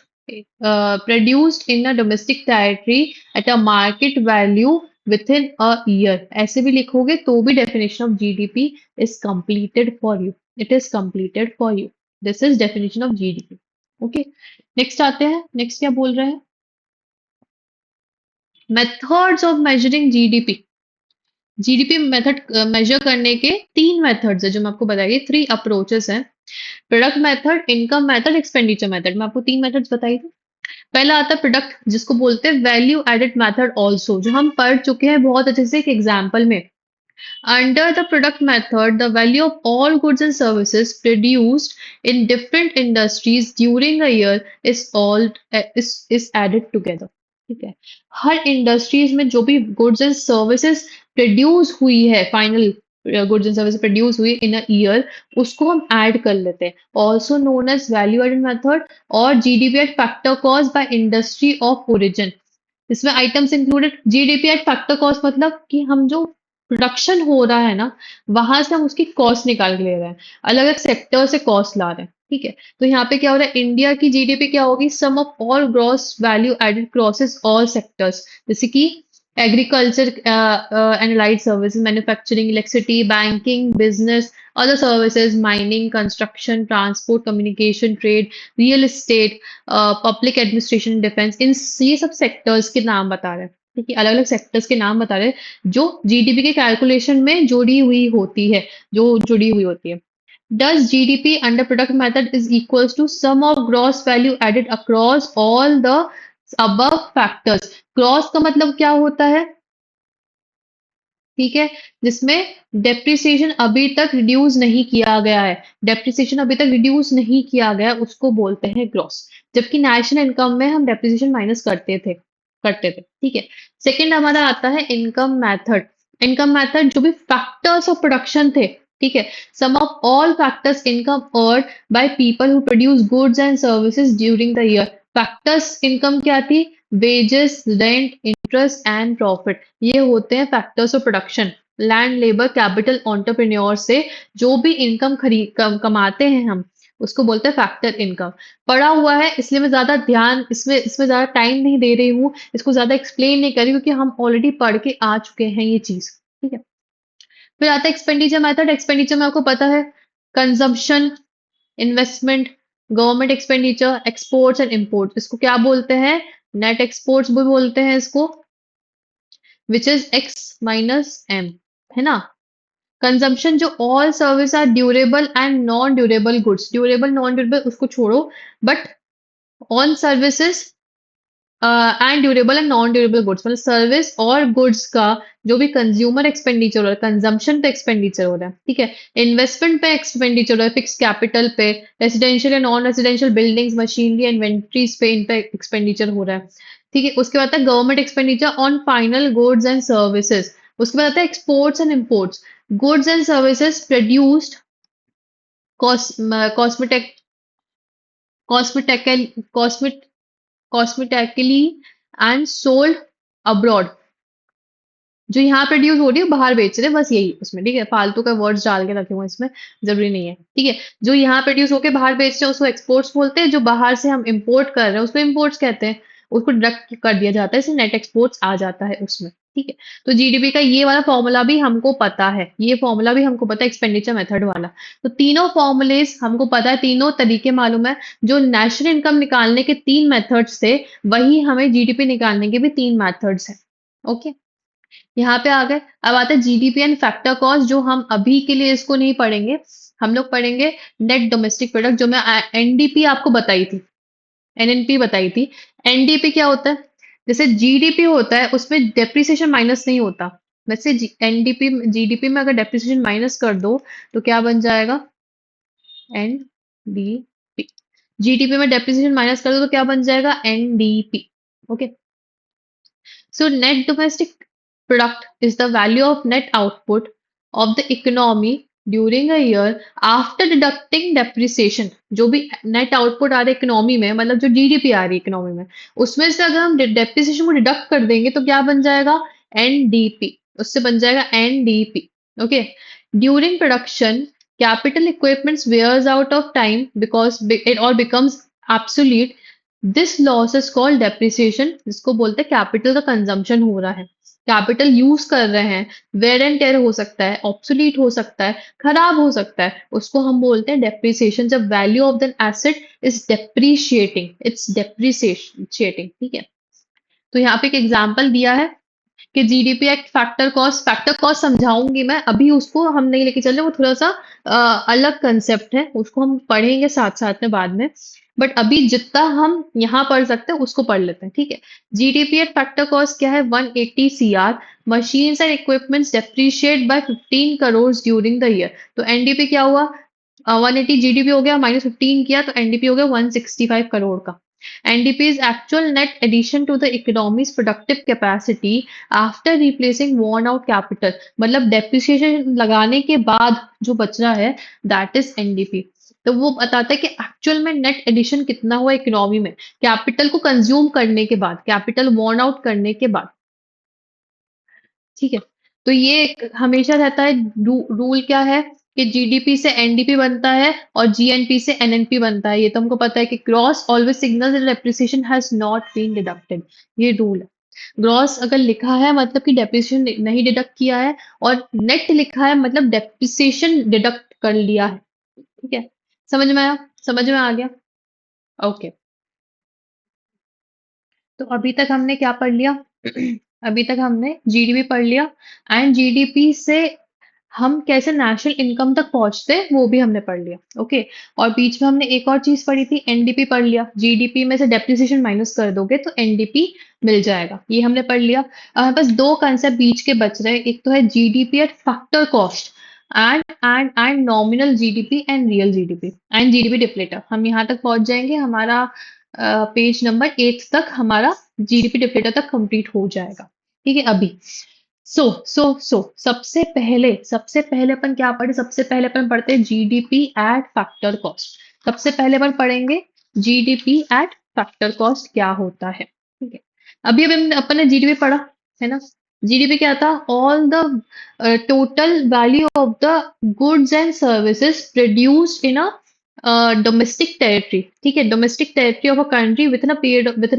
in a domestic territory at a market value with in a year, ऐसे भी लिखोगे तो भी definition of GDP is completed for you, it is completed for you. This is definition of GDP. Okay, next आते हैं। Next क्या बोल रहे हैं? Methods of measuring GDP. GDP method measure करने के तीन मेथड्स है जो मैं आपको बताइए, थ्री अप्रोचेस हैं। Product method, income method, expenditure method. मैं आपको तीन मेथड्स बताई थी। पहला आता है प्रोडक्ट, जिसको बोलते हैं वैल्यू एडेड मेथड ऑल्सो, जो हम पढ़ चुके हैं बहुत अच्छे से एक एग्जाम्पल में। Under the product method, the value of all goods and services produced in different industries during a year is added together. ठीक है, हर इंडस्ट्रीज में जो भी गुड्स एंड सर्विसेज प्रोड्यूस हुई है, final goods and service produce हुई इन a year, उसको हम ऐड कर लेते हैं, also known as value added method. और GDP at factor cost by industry of origin, इसमें items included. GDP at factor cost मतलब कि हम जो प्रोडक्शन हो रहा है ना, वहां से हम उसकी कॉस्ट निकाल के ले रहे हैं, अलग अलग सेक्टर से कॉस्ट ला रहे हैं, ठीक है। तो यहाँ पे क्या हो रहा है, इंडिया की जीडीपी क्या होगी? Sum of all gross value added crosses all sectors, जैसे कि agriculture and light services, manufacturing, electricity, banking, business, other services, mining, construction, transport, communication, trade, real estate, public administration, defence, इन ये सब sectors के नाम बता रहे हैं, ठीक है, अलग अलग सेक्टर्स के नाम बता रहे हैं जो जीडीपी के कैलकुलेशन में जुड़ी हुई होती है, जो जुड़ी हुई होती है। Does GDP under product method is equals to sum of gross value added across all the above factors? Gross का मतलब क्या होता है? ठीक है, जिसमें डेप्रिसिएशन अभी तक रिड्यूस नहीं किया गया है, डेप्रिसिएशन अभी तक रिड्यूस नहीं किया गया, उसको बोलते हैं ग्रॉस। जबकि नेशनल इनकम में हम डेप्रिसिएशन माइनस करते थे, ठीक है। सेकंड हमारा आता है इनकम मेथड। इनकम मेथड जो भी फैक्टर्स ऑफ प्रोडक्शन थे, ठीक है, sum of all factors income earn by people who produce goods and services during the year. Factors income क्या थी? Wages, rent, interest and profit, ये होते हैं factors of production. Land, labour, capital, entrepreneur से जो भी इनकम कमाते हैं हम, उसको बोलते हैं फैक्टर इनकम। पढ़ा हुआ है इसलिए मैं ज्यादा ध्यान इसमें ज्यादा टाइम नहीं दे रही हूँ, इसको ज्यादा एक्सप्लेन नहीं कर रही, क्योंकि हम ऑलरेडी पढ़ के आ चुके हैं ये चीज, ठीक है। फिर आता है एक्सपेंडिचर मेथड। एक्सपेंडिचर में आपको पता है, consumption, investment, government expenditure, exports and imports, इसको क्या बोलते हैं? नेट एक्सपोर्ट्स भी बोलते हैं इसको, which is X minus M, है ना। कंजम्पशन, जो all service are durable and non durable goods, durable non durable उसको छोड़ो, but on services and durable and non durable goods, मतलब सर्विस और गुड्स का जो भी कंज्यूमर एक्सपेंडिचर हो रहा है, कंजम्पशन पे एक्सपेंडिचर हो रहा है, ठीक है। इन्वेस्टमेंट पे एक्सपेंडिचर हो रहा है, फिक्स कैपिटल पे, residential and non residential buildings, machinery, inventories पे, इन पे एक्सपेंडिचर हो रहा है, ठीक है। उसके बाद आता है government expenditure on final goods and services. उसके बाद आता है exports and imports, goods and services produced cosmetic cosmetic cosmetically and sold abroad, जो यहाँ प्रोड्यूस हो रही है बाहर बेच रहे हैं, बस यही उसमें, ठीक है। फालतू का वर्ड्स डाल के रखे हुए हैं इसमें, जरूरी नहीं है, ठीक है। जो यहाँ प्रोड्यूस होके बाहर बेच रहे हैं उसको एक्सपोर्ट्स बोलते हैं, जो बाहर से हम इंपोर्ट कर रहे हैं उसको इंपोर्ट्स कहते हैं, उसको डिडक्ट कर दिया जाता है, इसलिए नेट एक्सपोर्ट्स आ जाता है उसमें। ठीक है। तो जीडीपी का ये वाला फॉर्मूला भी हमको पता है, ये फॉर्मूला भी हमको पता है एक्सपेंडिचर मेथड वाला। तो तीनों फॉर्मूलेस हमको पता है, तीनों तरीके मालूम है। जो नेशनल इनकम निकालने के तीन मेथड्स थे, वही हमें जीडीपी निकालने के भी तीन मेथड्स हैं। ओके, यहाँ पे आ गए। अब आता है जीडीपी एंड फैक्टर कॉस्ट, जो हम अभी के लिए इसको नहीं पढ़ेंगे। हम लोग पढ़ेंगे नेट डोमेस्टिक प्रोडक्ट, जो मैं एनडीपी आपको बताई थी, एनएनपी बताई थी। एनडीपी क्या होता है? जैसे जीडीपी होता है, उसमें डेप्रिसिएशन माइनस नहीं होता। वैसे एनडीपी जीडीपी में अगर डेप्रिसिएशन माइनस कर दो तो क्या बन जाएगा? एनडीपी। जीडीपी में डेप्रिसिएशन माइनस कर दो तो क्या बन जाएगा? NDP. Okay, so net domestic product is the value of net output of the economy during a year after deducting depreciation। जो भी नेट आउटपुट आ रहा है इकोनॉमी में, मतलब जो जीडीपी आ रही है इकोनॉमी में, उसमें से अगर हम डेप्रिसिएशन को डिडक्ट कर देंगे तो क्या बन जाएगा? एनडीपी। उससे बन जाएगा NDP. Okay, during production capital equipment wears out of time because it all becomes obsolete। This loss is called depreciation, जिसको बोलते हैं कैपिटल का कंजम्पशन हो रहा है, कैपिटल यूज कर रहे हैं, वेयर एंड टेयर हो सकता है, ऑब्सोलीट हो सकता है, खराब हो सकता है, उसको हम बोलते हैं डेप्रिसिएशन। जब value of the asset is depreciating, it's depreciating. ठीक है, तो यहाँ पे एक एग्जांपल दिया है कि जीडीपी एक्ट फैक्टर कॉस्ट समझाऊंगी मैं, अभी उसको हम नहीं लेके चल रहे, वो थोड़ा सा अलग कंसेप्ट है, उसको हम पढ़ेंगे साथ साथ में बाद में। बट अभी जितना हम यहाँ पढ़ सकते हैं उसको पढ़ लेते हैं। ठीक है, जीडीपी एट फैक्टर कॉस्ट क्या है? 180 CR. Machines and equipments depreciate by 15 crore during the year. तो एनडीपी क्या हुआ? 180 जीडीपी हो गया, -15 किया तो एनडीपी हो गया 165 करोड़ का। NDP is actual net addition to the economies productive capacity after replacing worn out capital. मतलब डेप्रिसिएशन लगाने के बाद जो बच रहा है, दैट इज एनडीपी। तो वो बताता है कि एक्चुअल में नेट एडिशन कितना हुआ इकोनॉमी में, कैपिटल को कंज्यूम करने के बाद, कैपिटल worn आउट करने के बाद। ठीक है, तो ये हमेशा रहता है। रूल क्या है कि जीडीपी से एनडीपी बनता है और जीएनपी से एनएनपी बनता है। ये तो हमको पता है कि gross always signals that depreciation has not been deducted, ये रूल है। ग्रॉस अगर लिखा है मतलब कि डेप्रिसिएशन नहीं डिडक्ट किया है, और नेट लिखा है मतलब डेप्रिसिएशन डिडक्ट कर लिया है। ठीक है, समझ में आया? समझ में आ गया? ओके, तो अभी तक हमने क्या पढ़ लिया? अभी तक हमने जीडीपी पढ़ लिया, एंड जीडीपी से हम कैसे नेशनल इनकम तक पहुंचते हैं वो भी हमने पढ़ लिया। ओके, और बीच में हमने एक और चीज पढ़ी थी, एनडीपी पढ़ लिया। जीडीपी में से डेप्रिसिएशन माइनस कर दोगे तो एनडीपी मिल जाएगा, ये हमने पढ़ लिया। अब हमारे पास दो कंसेप्ट बीच के बच रहे हैं, एक तो है GDP at factor cost, and nominal GDP and real GDP and GDP deflator. हम यहाँ तक पहुंच जाएंगे, हमारा पेज नंबर 8 तक हमारा जीडीपी डिप्लेटर तक कंप्लीट हो जाएगा। ठीक है, अभी सबसे पहले अपन क्या पढ़े? सबसे पहले अपन पढ़ते हैं जीडीपी एट फैक्टर कॉस्ट। सबसे पहले अपन पढ़ेंगे जीडीपी एट फैक्टर कॉस्ट क्या होता है। ठीक है, अभी अभी अपन ने जीडीपी पढ़ा है ना। जीडीपी क्या था? All the total value of the goods and services produced in a domestic territory. ठीक है, domestic territory of a country within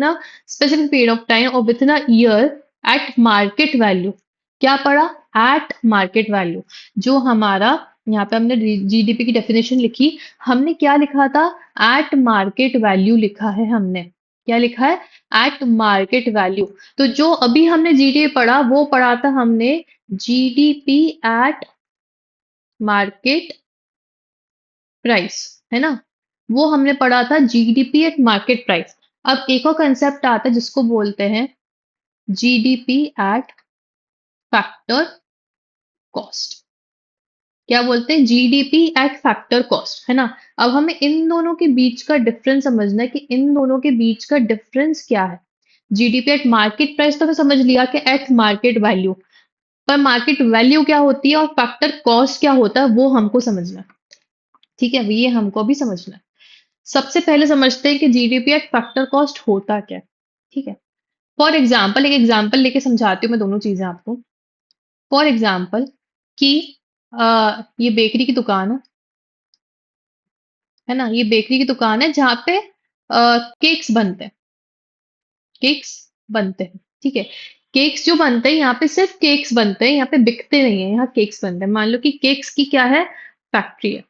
a specific period of time और within a year at market value. क्या पढ़ा? At market value. जो हमारा यहाँ पे हमने जीडीपी की डेफिनेशन लिखी, हमने क्या लिखा था? एट मार्केट वैल्यू लिखा है हमने। क्या लिखा है? Eight market value. तो जो अभी हमने जीडीपी पढ़ा वो पढ़ा था हमने जीडीपी एट मार्केट प्राइस, है ना। वो हमने पढ़ा था जीडीपी एट मार्केट प्राइस। अब एक और कंसेप्ट आता है जिसको बोलते हैं जीडीपी एट फैक्टर कॉस्ट। क्या बोलते हैं? जीडीपी एट फैक्टर कॉस्ट, है ना। अब हमें इन दोनों के बीच का डिफरेंस समझना है कि इन दोनों के बीच का डिफरेंस क्या है। जीडीपी एट मार्केट प्राइस तो हमें समझ लिया कि एट मार्केट वैल्यू, पर मार्केट वैल्यू क्या होती है और फैक्टर कॉस्ट क्या होता है वो हमको समझना है। ठीक है, ये हमको भी समझना है। सबसे पहले समझते हैं कि जीडीपी एट फैक्टर कॉस्ट होता क्या है। ठीक है, फॉर एग्जाम्पल, एक एग्जाम्पल लेके समझाती हूँ मैं दोनों चीजें आपको। फॉर एग्जाम्पल कि ये बेकरी की दुकान है ना, ये बेकरी की दुकान है जहाँ पे केक्स बनते हैं, केक्स बनते हैं। ठीक है, केक्स जो बनते हैं यहाँ पे सिर्फ केक्स बनते हैं, यहाँ पे बिकते नहीं है, यहाँ केक्स बनते हैं। मान लो कि केक्स की क्या है, फैक्ट्री है।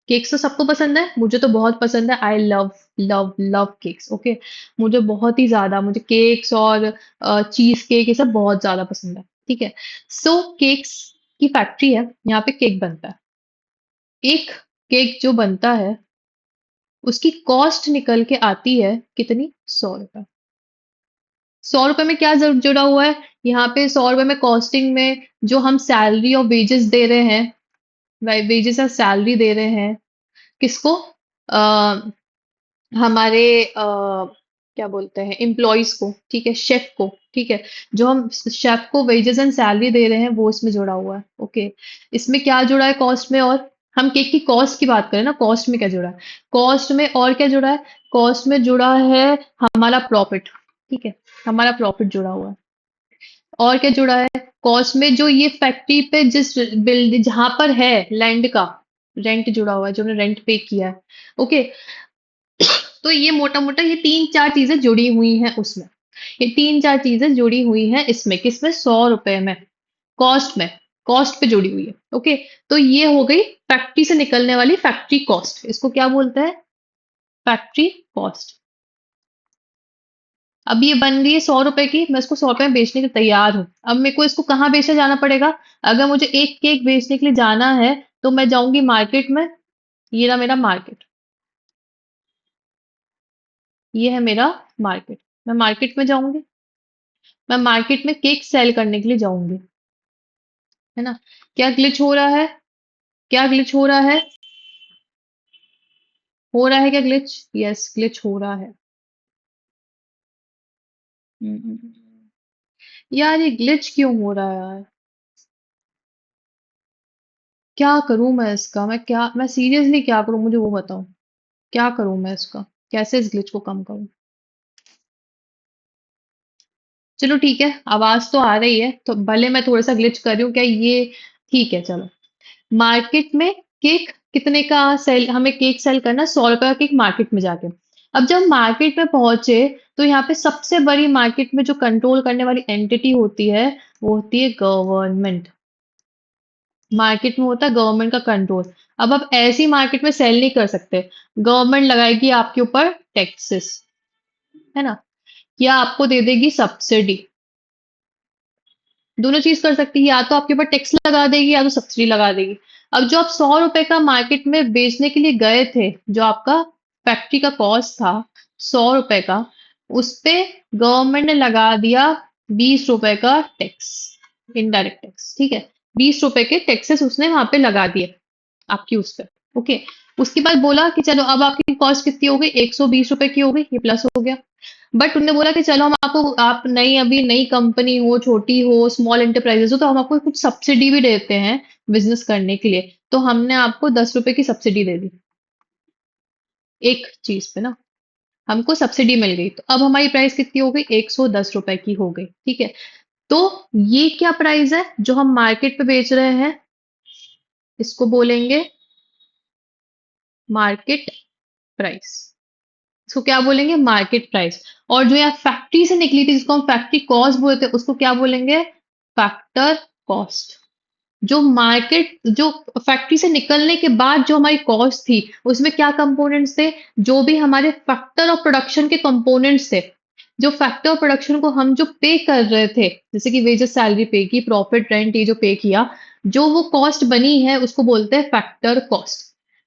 केक्स तो सबको पसंद है, मुझे तो बहुत पसंद है। I love love love cakes. Okay, मुझे बहुत ही ज्यादा, मुझे केक्स और चीज केक ये सब बहुत ज्यादा पसंद है। ठीक है, सो केक्स की फैक्ट्री है, यहाँ पे केक बनता है। एक केक जो बनता है उसकी कॉस्ट निकल के आती है कितनी, 100 रुपए। 100 रुपए में क्या जुड़ा हुआ है, यहाँ पे 100 रुपए में कॉस्टिंग में जो हम सैलरी और वेजेस दे रहे हैं, वेजेस और सैलरी दे रहे हैं किसको, हमारे क्या बोलते हैं, एम्प्लॉयज को, ठीक है, शेफ को, ठीक है, जो हम शेफ को वेजेस एंड सैलरी दे रहे हैं वो इसमें जुड़ा हुआ है। ओके, इसमें क्या जुड़ा है कॉस्ट में, और हम केक की कॉस्ट की बात करें ना, कॉस्ट में क्या जुड़ा है, कॉस्ट में और क्या जुड़ा है, कॉस्ट में जुड़ा है हमारा प्रॉफिट। ठीक है, हमारा प्रॉफिट जुड़ा हुआ है। और क्या जुड़ा है, कॉस्ट में जो ये फैक्ट्री पे जिस बिल्डिंग जहां पर है लैंड का रेंट जुड़ा हुआ है, जो हमने रेंट पे किया है। ओके, तो ये मोटा मोटा ये तीन चार चीजें जुड़ी हुई हैं उसमें, ये तीन चार चीजें जुड़ी हुई हैं इसमें, किसमें, 100 रुपए में, कॉस्ट में, कॉस्ट पे जुड़ी हुई है। ओके, तो ये हो गई फैक्ट्री से निकलने वाली फैक्ट्री कॉस्ट, इसको क्या बोलते हैं, फैक्ट्री कॉस्ट। अब ये बन गई है 100 रुपए की, मैं इसको 100 रुपए में बेचने के लिए तैयार हूँ। अब मेरे को इसको कहाँ बेचने जाना पड़ेगा, अगर मुझे एक केक बेचने के लिए जाना है तो मैं जाऊंगी मार्केट में। ये रहा मेरा मार्केट, ये है मेरा मार्केट। मैं मार्केट में जाऊंगी, मैं मार्केट में केक सेल करने के लिए जाऊंगी, है ना। क्या ग्लिच हो रहा है, क्या ग्लिच हो रहा है क्या ग्लिच, यस ग्लिच हो रहा है। यार ये ग्लिच क्यों हो रहा है यार, क्या करूं मैं इसका, मैं सीरियसली क्या करूं, मुझे वो बताओ, क्या करूं मैं इसका, कैसे इस ग्लिच को कम करूं। चलो ठीक है, आवाज तो आ रही है, तो भले मैं थोड़ा सा ग्लिच कर रही हूँ, क्या ये ठीक है, चलो। मार्केट में केक कितने का सेल, हमें केक सेल करना 100 रुपए का केक मार्केट में जाके। अब जब मार्केट में पहुंचे तो यहाँ पे सबसे बड़ी मार्केट में जो कंट्रोल करने वाली एंटिटी होती है वो होती है गवर्नमेंट। मार्केट में होता है गवर्नमेंट का कंट्रोल। अब आप ऐसी मार्केट में सेल नहीं कर सकते, गवर्नमेंट लगाएगी आपके ऊपर टैक्सेस, है ना, या आपको दे देगी सब्सिडी। दोनों चीज कर सकती है, या तो आपके ऊपर टैक्स लगा देगी या तो सब्सिडी लगा देगी। अब जो आप 100 रुपए का मार्केट में बेचने के लिए गए थे, जो आपका फैक्ट्री का कॉस्ट था 100 रुपए का, उस पे गवर्नमेंट ने लगा दिया 20 रुपए का टैक्स, इनडायरेक्ट टैक्स। ठीक है, 20 रुपए के टैक्सेस उसने वहां पे लगा दिए आपकी उस पर। ओके, उसके बाद बोला कि चलो अब आपकी कॉस्ट कितनी हो गई, 120 रुपए की हो गई, ये प्लस हो गया। बट उनने बोला कि चलो हम आपको, आप नई, अभी नई कंपनी हो, छोटी हो, स्मॉल एंटरप्राइजेस हो, तो हम आपको कुछ सब्सिडी भी देते हैं बिजनेस करने के लिए। तो हमने आपको 10 रुपए की सब्सिडी दे दी एक चीज पे ना, हमको सब्सिडी मिल गई, तो अब हमारी प्राइस कितनी हो गई, 110 रुपए की हो गई। ठीक है, तो ये क्या प्राइस है जो हम मार्केट पे बेच रहे हैं, इसको बोलेंगे मार्केट प्राइस, इसको क्या बोलेंगे, मार्केट प्राइस। और जो यहाँ फैक्ट्री से निकली थी जिसको हम फैक्ट्री कॉस्ट बोलते हैं, उसको क्या बोलेंगे, फैक्टर कॉस्ट। जो मार्केट, जो फैक्ट्री से निकलने के बाद जो हमारी कॉस्ट थी, उसमें क्या कंपोनेंट्स थे, जो भी हमारे फैक्टर ऑफ प्रोडक्शन के कंपोनेंट्स थे, जो फैक्टर ऑफ प्रोडक्शन को हम जो पे कर रहे थे, जैसे कि वेजेस, सैलरी पे की, प्रॉफिट, रेंट, ये जो पे किया, जो वो कॉस्ट बनी है उसको बोलते हैं फैक्टर कॉस्ट।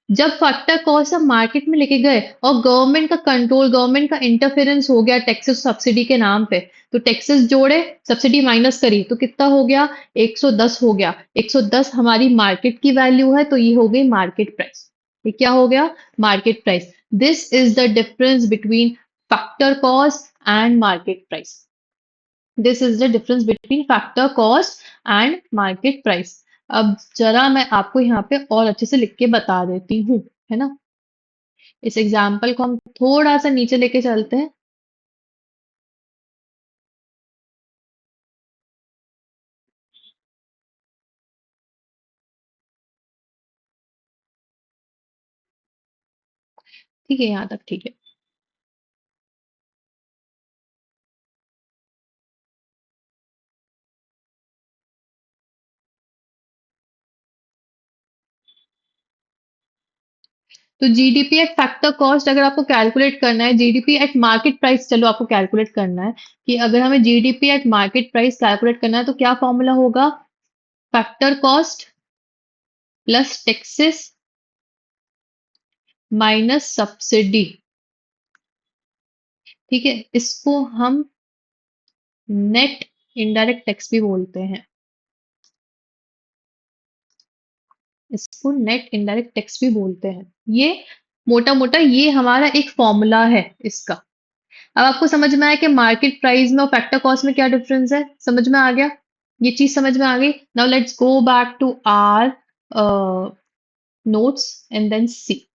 जब फैक्टर कॉस्ट हम मार्केट में लेके गए और गवर्नमेंट का कंट्रोल, गवर्नमेंट का इंटरफेरेंस हो गया टैक्सेस सब्सिडी के नाम पे, तो टैक्सेस जोड़े, सब्सिडी माइनस करी, तो कितना हो गया, 110 हो गया। 110 हमारी मार्केट की वैल्यू है, तो ये हो गई मार्केट प्राइस। ये क्या हो गया, market price. This is the difference between factor cost and market price. This is the difference between factor cost and market price. अब जरा मैं आपको यहाँ पे और अच्छे से लिख के बता देती हूँ, है ना। इस एग्जाम्पल को हम थोड़ा सा नीचे लेके चलते हैं। ठीक है, यहाँ तक ठीक है। तो जीडीपी एट फैक्टर कॉस्ट अगर आपको कैलकुलेट करना है, जीडीपी एट मार्केट प्राइस चलो आपको कैलकुलेट करना है कि अगर हमें GDP at market price calculate करना है तो क्या फॉर्मूला होगा? Factor cost plus taxes minus subsidy. ठीक है, इसको हम नेट इनडायरेक्ट टैक्स भी बोलते हैं। इसको नेट इनडायरेक्ट टैक्स भी बोलते हैं। ये मोटा मोटा ये हमारा एक फॉर्मूला है इसका। अब आपको समझ में आया कि मार्केट प्राइस में और फैक्टर कॉस्ट में क्या डिफरेंस है? समझ में आ गया? ये चीज समझ में आ गई? Now let's go back to our notes and then see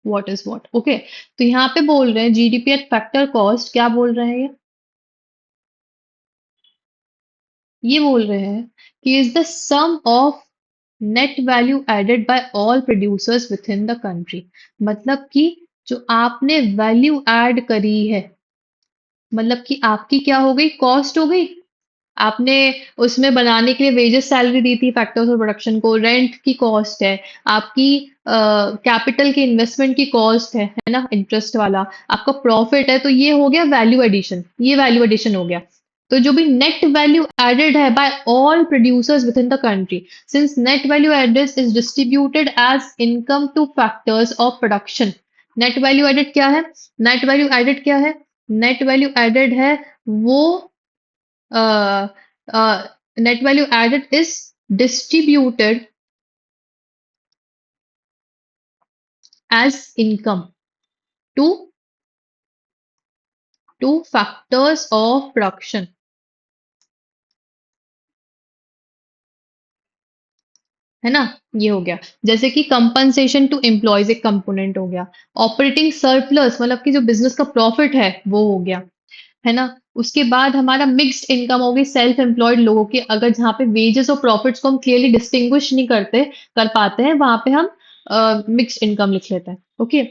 what is what. Okay, तो यहाँ पे बोल रहे हैं जीडीपी एट फैक्टर कॉस्ट, क्या बोल रहे हैं ये बोल रहे हैं कि is the sum of net value added by all producers within the country. मतलब कि जो आपने वैल्यू ऐड करी है, मतलब कि आपकी क्या हो गई? कॉस्ट हो गई। आपने उसमें बनाने के लिए वेजेस सैलरी दी थी फैक्टर्स ऑफ प्रोडक्शन को, रेंट की कॉस्ट है, आपकी कैपिटल की इन्वेस्टमेंट की कॉस्ट है ना, इंटरेस्ट वाला, आपका प्रॉफिट है, तो ये हो गया वैल्यू एडिशन, ये वैल्यू एडिशन हो गया। तो जो भी नेट वैल्यू एडेड है by all producers within the country, since net value added is distributed as income to factors of production. Net value added क्या है? नेट वैल्यू एडेड क्या है? नेट वैल्यू एडेड है वो uh, net value added is distributed as income to factors of production। है ना? ये हो गया। जैसे कि कंपनसेशन टू एम्प्लॉयज एक कंपोनेंट हो गया। ऑपरेटिंग सरप्लस मतलब कि जो बिजनेस का प्रॉफिट है वो हो गया। है ना? उसके बाद हमारा मिक्स्ड इनकम हो गई सेल्फ एम्प्लॉयड लोगों की, अगर जहाँ पे वेजेस और प्रॉफिट्स को हम क्लियरली डिस्टिंग्विश नहीं कर पाते हैं, वहां पे हम मिक्स्ड इनकम लिख लेते हैं। ओके,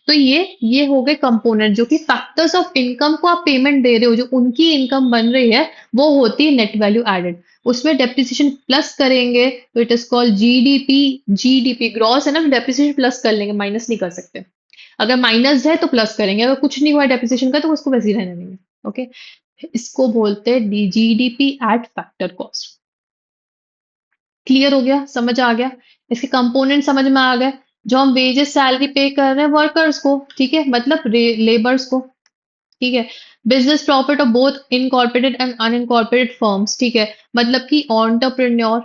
तो ये हो गए कंपोनेंट जो कि फैक्टर्स ऑफ इनकम को आप पेमेंट दे रहे हो, जो उनकी इनकम बन रही है वो होती है नेट वैल्यू एडेड। उसमें डेप्रिसिएशन प्लस करेंगे तो it is called GDP. GDP gross है ना, डेप्रिसिएशन प्लस कर लेंगे, माइनस नहीं कर सकते। अगर माइनस है तो प्लस करेंगे, अगर कुछ नहीं हुआ डेप्रिसिएशन का तो उसको वैसे ही रहने देंगे। ओके, इसको बोलते हैं GDP at factor cost. Clear हो गया? समझ आ गया? इसके कंपोनेंट समझ में आ गए। जो हम वेजेस सैलरी पे कर रहे हैं वर्कर्स को, ठीक है, मतलब लेबर्स को, ठीक है। Business profit of both incorporated and unincorporated firms, ठीक है, मतलब कि ऑन्टरप्रेन्योर,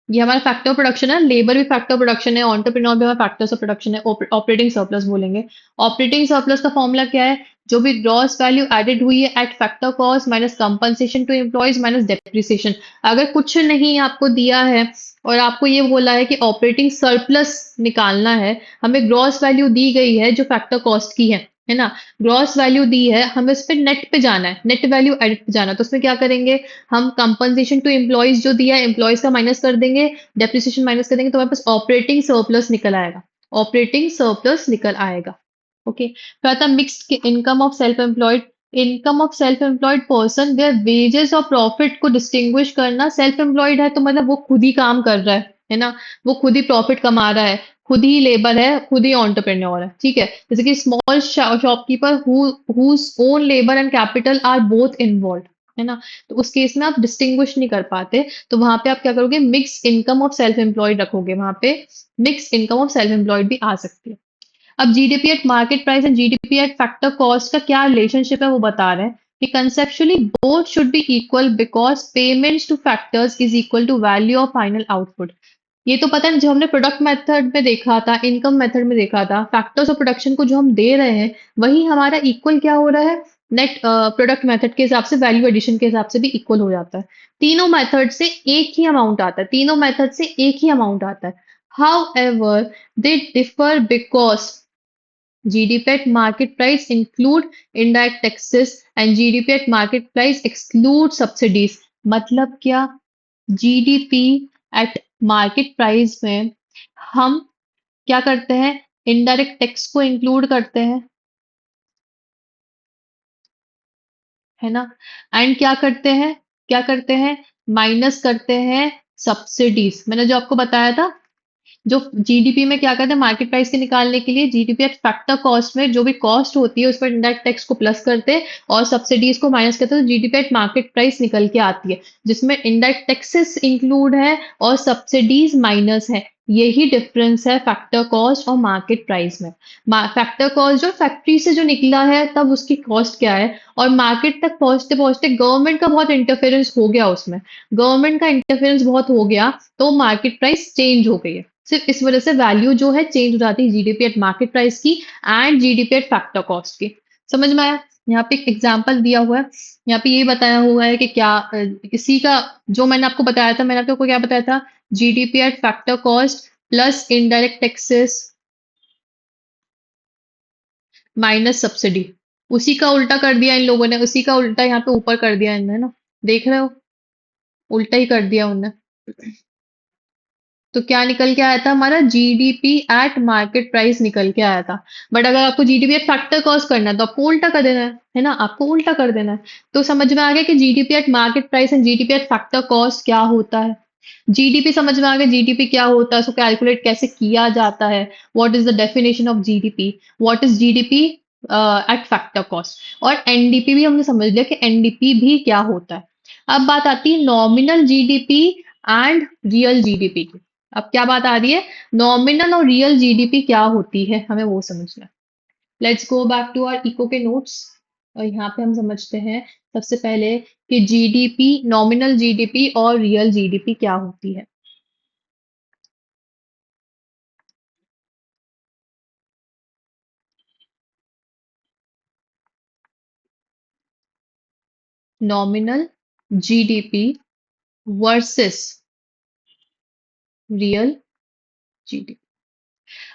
ये हमारा फैक्टर प्रोडक्शन है, लेबर भी फैक्टर प्रोडक्शन है, एंटरप्रेन्योर भी हमारा फैक्टर्स ऑफ प्रोडक्शन है। ऑपरेटिंग सरप्लस बोलेंगे। ऑपरेटिंग सरप्लस का फॉर्मूला क्या है? जो भी ग्रॉस वैल्यू एडेड हुई है at factor cost minus compensation to employees minus depreciation. अगर कुछ नहीं आपको दिया है और आपको ये बोला है कि ऑपरेटिंग सरप्लस निकालना है, हमें ग्रॉस वैल्यू दी गई है जो फैक्टर कॉस्ट की है ना, ग्रॉस वैल्यू दी है, हमें उस पर नेट पे जाना है, नेट वैल्यू एडिट पे जाना है, तो उसमें क्या करेंगे? हम कंपनसेशन टू एम्प्लॉयज जो दिया है एम्प्लॉयज का माइनस कर देंगे, डेप्रिसिएशन माइनस कर देंगे, तो हमारे पास ऑपरेटिंग सरप्लस निकल आएगा। ऑपरेटिंग सरप्लस निकल आएगा। ओके, फिर आता है mixed income of self employed. Income of self employed person their wages और प्रॉफिट को डिस्टिंग्विश करना। सेल्फ एम्प्लॉयड है तो मतलब वो खुद ही काम कर रहा है ना, वो खुद ही प्रॉफिट कमा रहा है, खुद ही लेबर है, खुद ही एंटरप्रेन्योर है, ठीक है। जैसे कि small shopkeeper whose own labour and capital are both involve, है ना, तो उस केस में आप डिस्टिंग्विश नहीं कर पाते, तो वहां पे आप क्या करोगे? Mix income of self employed रखोगे, वहां पे mix income of self employed भी आ सकती है। अब GDP at market price and GDP at factor cost का क्या रिलेशनशिप है वो बता रहे हैं कि conceptually both should be equal because payments to factors is equal to value of final output. ये तो पता है जो हमने प्रोडक्ट मेथड में देखा था, इनकम मेथड में देखा था, फैक्टर्स ऑफ प्रोडक्शन को जो हम दे रहे हैं वही हमारा इक्वल क्या हो रहा है? नेट प्रोडक्ट मेथड के हिसाब से वैल्यू एडिशन के हिसाब से भी इक्वल हो जाता है। तीनों मेथड से एक ही अमाउंट आता है, तीनों मेथड से एक ही अमाउंट आता है। However, they differ because GDP at market price include indirect taxes and GDP at market price exclude subsidies। मतलब क्या? जीडीपी एट मार्केट प्राइस में हम क्या करते हैं? इनडायरेक्ट टैक्स को इंक्लूड करते हैं, है ना, एंड क्या करते हैं? क्या करते हैं? माइनस करते हैं सब्सिडीज। मैंने जो आपको बताया था जो जीडीपी में क्या करते हैं मार्केट प्राइस के निकालने के लिए, जीडीपी एट फैक्टर कॉस्ट में जो भी कॉस्ट होती है उस पर इंडायरेक्ट टैक्स को प्लस करते हैं और सब्सिडीज को माइनस करते हैं, तो जीडीपी एट मार्केट प्राइस निकल के आती है, जिसमें इंडायरेक्ट टैक्सेस इंक्लूड है और सब्सिडीज माइनस है। यही डिफरेंस है फैक्टर कॉस्ट और मार्केट प्राइस में। फैक्टर कॉस्ट जो फैक्ट्री से जो निकला है तब उसकी कॉस्ट क्या है, और मार्केट तक पहुंचते पहुंचते गवर्नमेंट का बहुत इंटरफेरेंस हो गया उसमें, गवर्नमेंट का इंटरफेरेंस बहुत हो गया, तो मार्केट प्राइस चेंज हो गई है। सिर्फ इस वजह से वैल्यू जो है चेंज हो जाती है जीडीपी एट मार्केट प्राइस की and GDP at factor cost की। समझ में आया? यहाँ पे एक एग्जांपल दिया हुआ है, यहाँ पे ये बताया हुआ है कि क्या इसी का जो मैंने आपको बताया था, मैंने आपको क्या बताया था, GDP at factor cost plus indirect taxes minus subsidy, उसी का उल्टा कर दिया इन लोगों ने, उसी का उल्टा यहाँ पे ऊपर कर दिया इन्होंने ना, देख रहे हो, उल्टा ही कर दिया उन्होंने। तो क्या निकल के आया था हमारा, जीडीपी एट मार्केट प्राइस निकल के आया था। बट अगर आपको जीडीपी एट फैक्टर कॉस्ट करना है तो आपको उल्टा कर देना है ना, आपको उल्टा कर देना है। तो समझ में आ गया कि GDP at market price and GDP at factor cost क्या होता है। जीडीपी समझ में आ गया, जीडीपी क्या होता है, उसको कैलकुलेट कैसे किया जाता है, what is the definition of GDP, what is GDP at factor cost, और एनडीपी भी हमने समझ लिया कि एनडीपी भी क्या होता है। अब बात आती है nominal GDP and real GDP की। अब क्या बात आ रही है, नॉमिनल और रियल जीडीपी क्या होती है, हमें वो समझना है। Let's go back to our eco के नोट्स, और यहाँ पे हम समझते हैं सबसे पहले कि जीडीपी, नॉमिनल जीडीपी और रियल जीडीपी क्या होती है। Nominal GDP versus real GDP.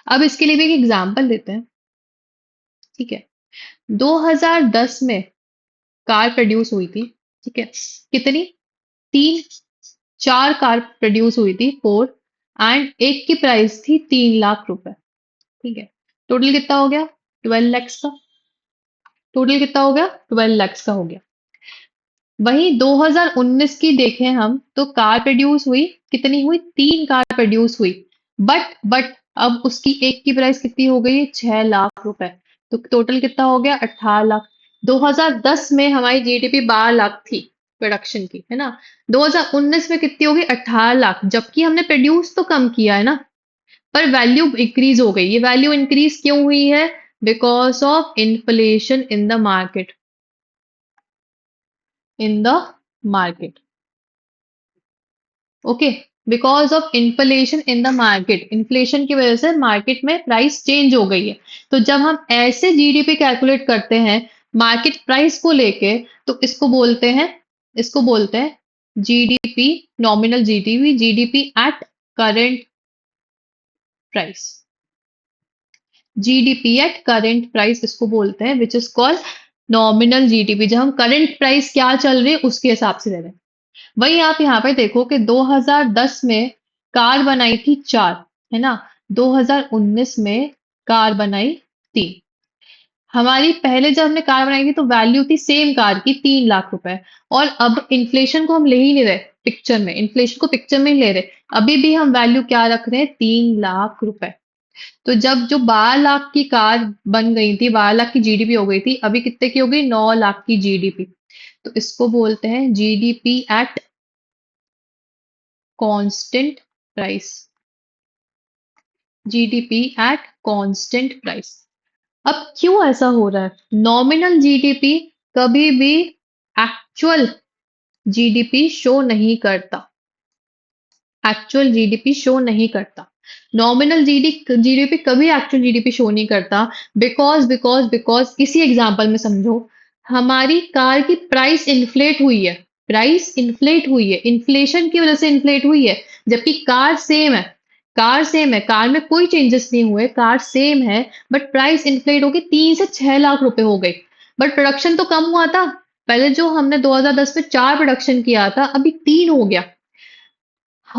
अब इसके लिए भी एक एग्जांपल देते हैं, ठीक है। 2010 में कार प्रोड्यूस हुई थी, ठीक है, कितनी, तीन, चार कार प्रोड्यूस हुई थी, फोर, एंड एक की प्राइस थी 3 लाख रुपए, ठीक है। टोटल कितना हो गया, 12 लैक्स का। टोटल कितना हो गया, 12 लैक्स का हो गया। वहीं 2019 की देखें हम तो कार प्रोड्यूस हुई, कितनी हुई, तीन कार प्रोड्यूस हुई, बट अब उसकी एक की प्राइस कितनी हो गई, 6 लाख रुपए। तो टोटल कितना हो गया, 18 लाख। 2010 में हमारी जीडीपी 12 लाख थी प्रोडक्शन की, है ना। 2019 में कितनी होगी, 18 लाख, जबकि हमने प्रोड्यूस तो कम किया है ना, पर वैल्यू इंक्रीज हो गई। ये वैल्यू इंक्रीज क्यों हुई है, because of inflation in the market, in the market, okay, because of inflation in the market, inflation की वजह से मार्केट में प्राइस चेंज हो गई है। तो जब हम ऐसे जीडीपी कैलकुलेट करते हैं मार्केट प्राइस को लेके, तो इसको बोलते हैं GDP, nominal GDP, GDP at current price, GDP at current price इसको बोलते हैं, which is called nominal GDP, जब हम करंट प्राइस क्या चल रही है उसके हिसाब से ले रहे हैं। वही आप यहाँ पे देखो कि 2010 में कार बनाई थी चार, है ना, 2019 में कार बनाई तीन। हमारी पहले जब हमने कार बनाई थी तो वैल्यू थी सेम कार की 3 लाख रुपए, और अब इन्फ्लेशन को हम ले ही नहीं रहे पिक्चर में, इन्फ्लेशन को पिक्चर में ही ले रहे, अभी भी हम वैल्यू क्या रख रहे हैं, 3 लाख रुपए। तो जब जो 12 लाख की कार बन गई थी, 12 लाख की जीडीपी हो गई थी, अभी कितने की हो गई, 9 लाख की जीडीपी। तो इसको बोलते हैं GDP at constant price, GDP at constant price. अब क्यों ऐसा हो रहा है, नॉमिनल जीडीपी कभी भी एक्चुअल जीडीपी शो नहीं करता, एक्चुअल जीडीपी शो नहीं करता, नॉमिनल जीडीपी कभी एक्चुअल जीडीपी शो नहीं करता। बिकॉज इसी एग्जांपल में समझो, हमारी कार की प्राइस इन्फ्लेट हुई है, प्राइस इन्फ्लेट हुई है, इन्फ्लेशन की वजह से इन्फ्लेट हुई है, जबकि कार सेम है, कार सेम है, कार में कोई चेंजेस नहीं हुए, कार सेम है, बट प्राइस इन्फ्लेट होगी, 3 से 6 लाख रुपए हो गई। बट प्रोडक्शन तो कम हुआ था, पहले जो हमने 2010 में चार प्रोडक्शन किया था अभी तीन हो गया।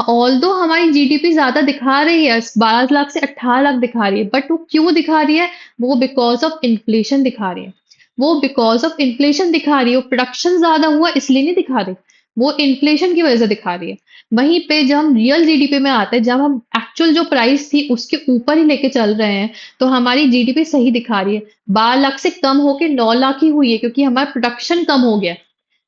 ऑल्दो हमारी जीडीपी ज्यादा दिखा रही है, 12 लाख से 18 लाख दिखा रही है, बट वो क्यों दिखा रही है, वो बिकॉज ऑफ इन्फ्लेशन दिखा रही है, वो बिकॉज ऑफ इन्फ्लेशन दिखा रही है, वो प्रोडक्शन ज्यादा हुआ इसलिए नहीं दिखा रही, वो इन्फ्लेशन की वजह से दिखा रही है। वहीं पे जब हम रियल जीडीपी में आते हैं, जब हम एक्चुअल जो प्राइस थी उसके ऊपर ही लेके चल रहे हैं, तो हमारी जीडीपी सही दिखा रही है। 12 लाख से कम होके 9 लाख ही हुई है, क्योंकि हमारा प्रोडक्शन कम हो गया।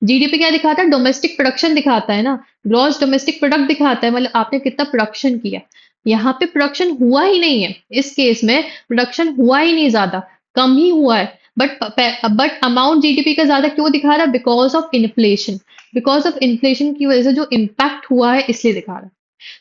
जीडीपी क्या दिखाता है? डोमेस्टिक प्रोडक्शन दिखाता है ना, ग्रॉस डोमेस्टिक प्रोडक्ट दिखाता है, मतलब आपने कितना प्रोडक्शन किया। यहाँ पे प्रोडक्शन हुआ ही नहीं है, इस केस में प्रोडक्शन हुआ ही नहीं, ज्यादा कम ही हुआ है। बट अमाउंट जीडीपी का ज्यादा क्यों दिखा रहा है? Because of inflation. Because of inflation की वजह से जो इम्पैक्ट हुआ है, इसलिए दिखा रहा है।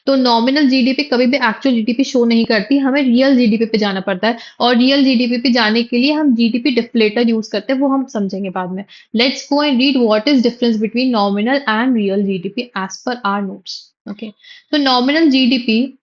तो नॉमिनल जीडीपी कभी भी एक्चुअल जीडीपी शो नहीं करती, हमें रियल जीडीपी पे जाना पड़ता है। और रियल जीडीपी पे जाने के लिए हम जीडीपी डिफ्लेटर यूज करते हैं, वो हम समझेंगे बाद में। Let's go and read what is difference between nominal and real GDP as per our notes. Okay, तो nominal GDP,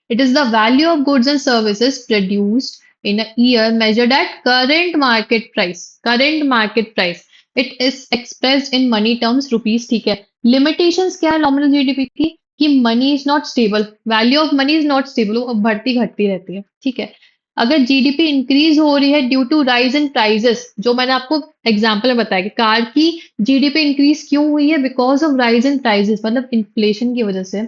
it is the value of goods and services produced in a year measured at current market price. Current market price. It is expressed in money terms, rupees. ठीक है. Limitations क्या है nominal GDP की? कि money is not stable. Value of money is not stable. वो बढ़ती घटती रहती है. ठीक है. अगर जीडीपी इंक्रीज हो रही है due to rise in prices, जो मैंने आपको एग्जांपल में बताया कि कार की जीडीपी इंक्रीज क्यों हुई है? Because of rise in prices, मतलब इन्फ्लेशन की वजह से।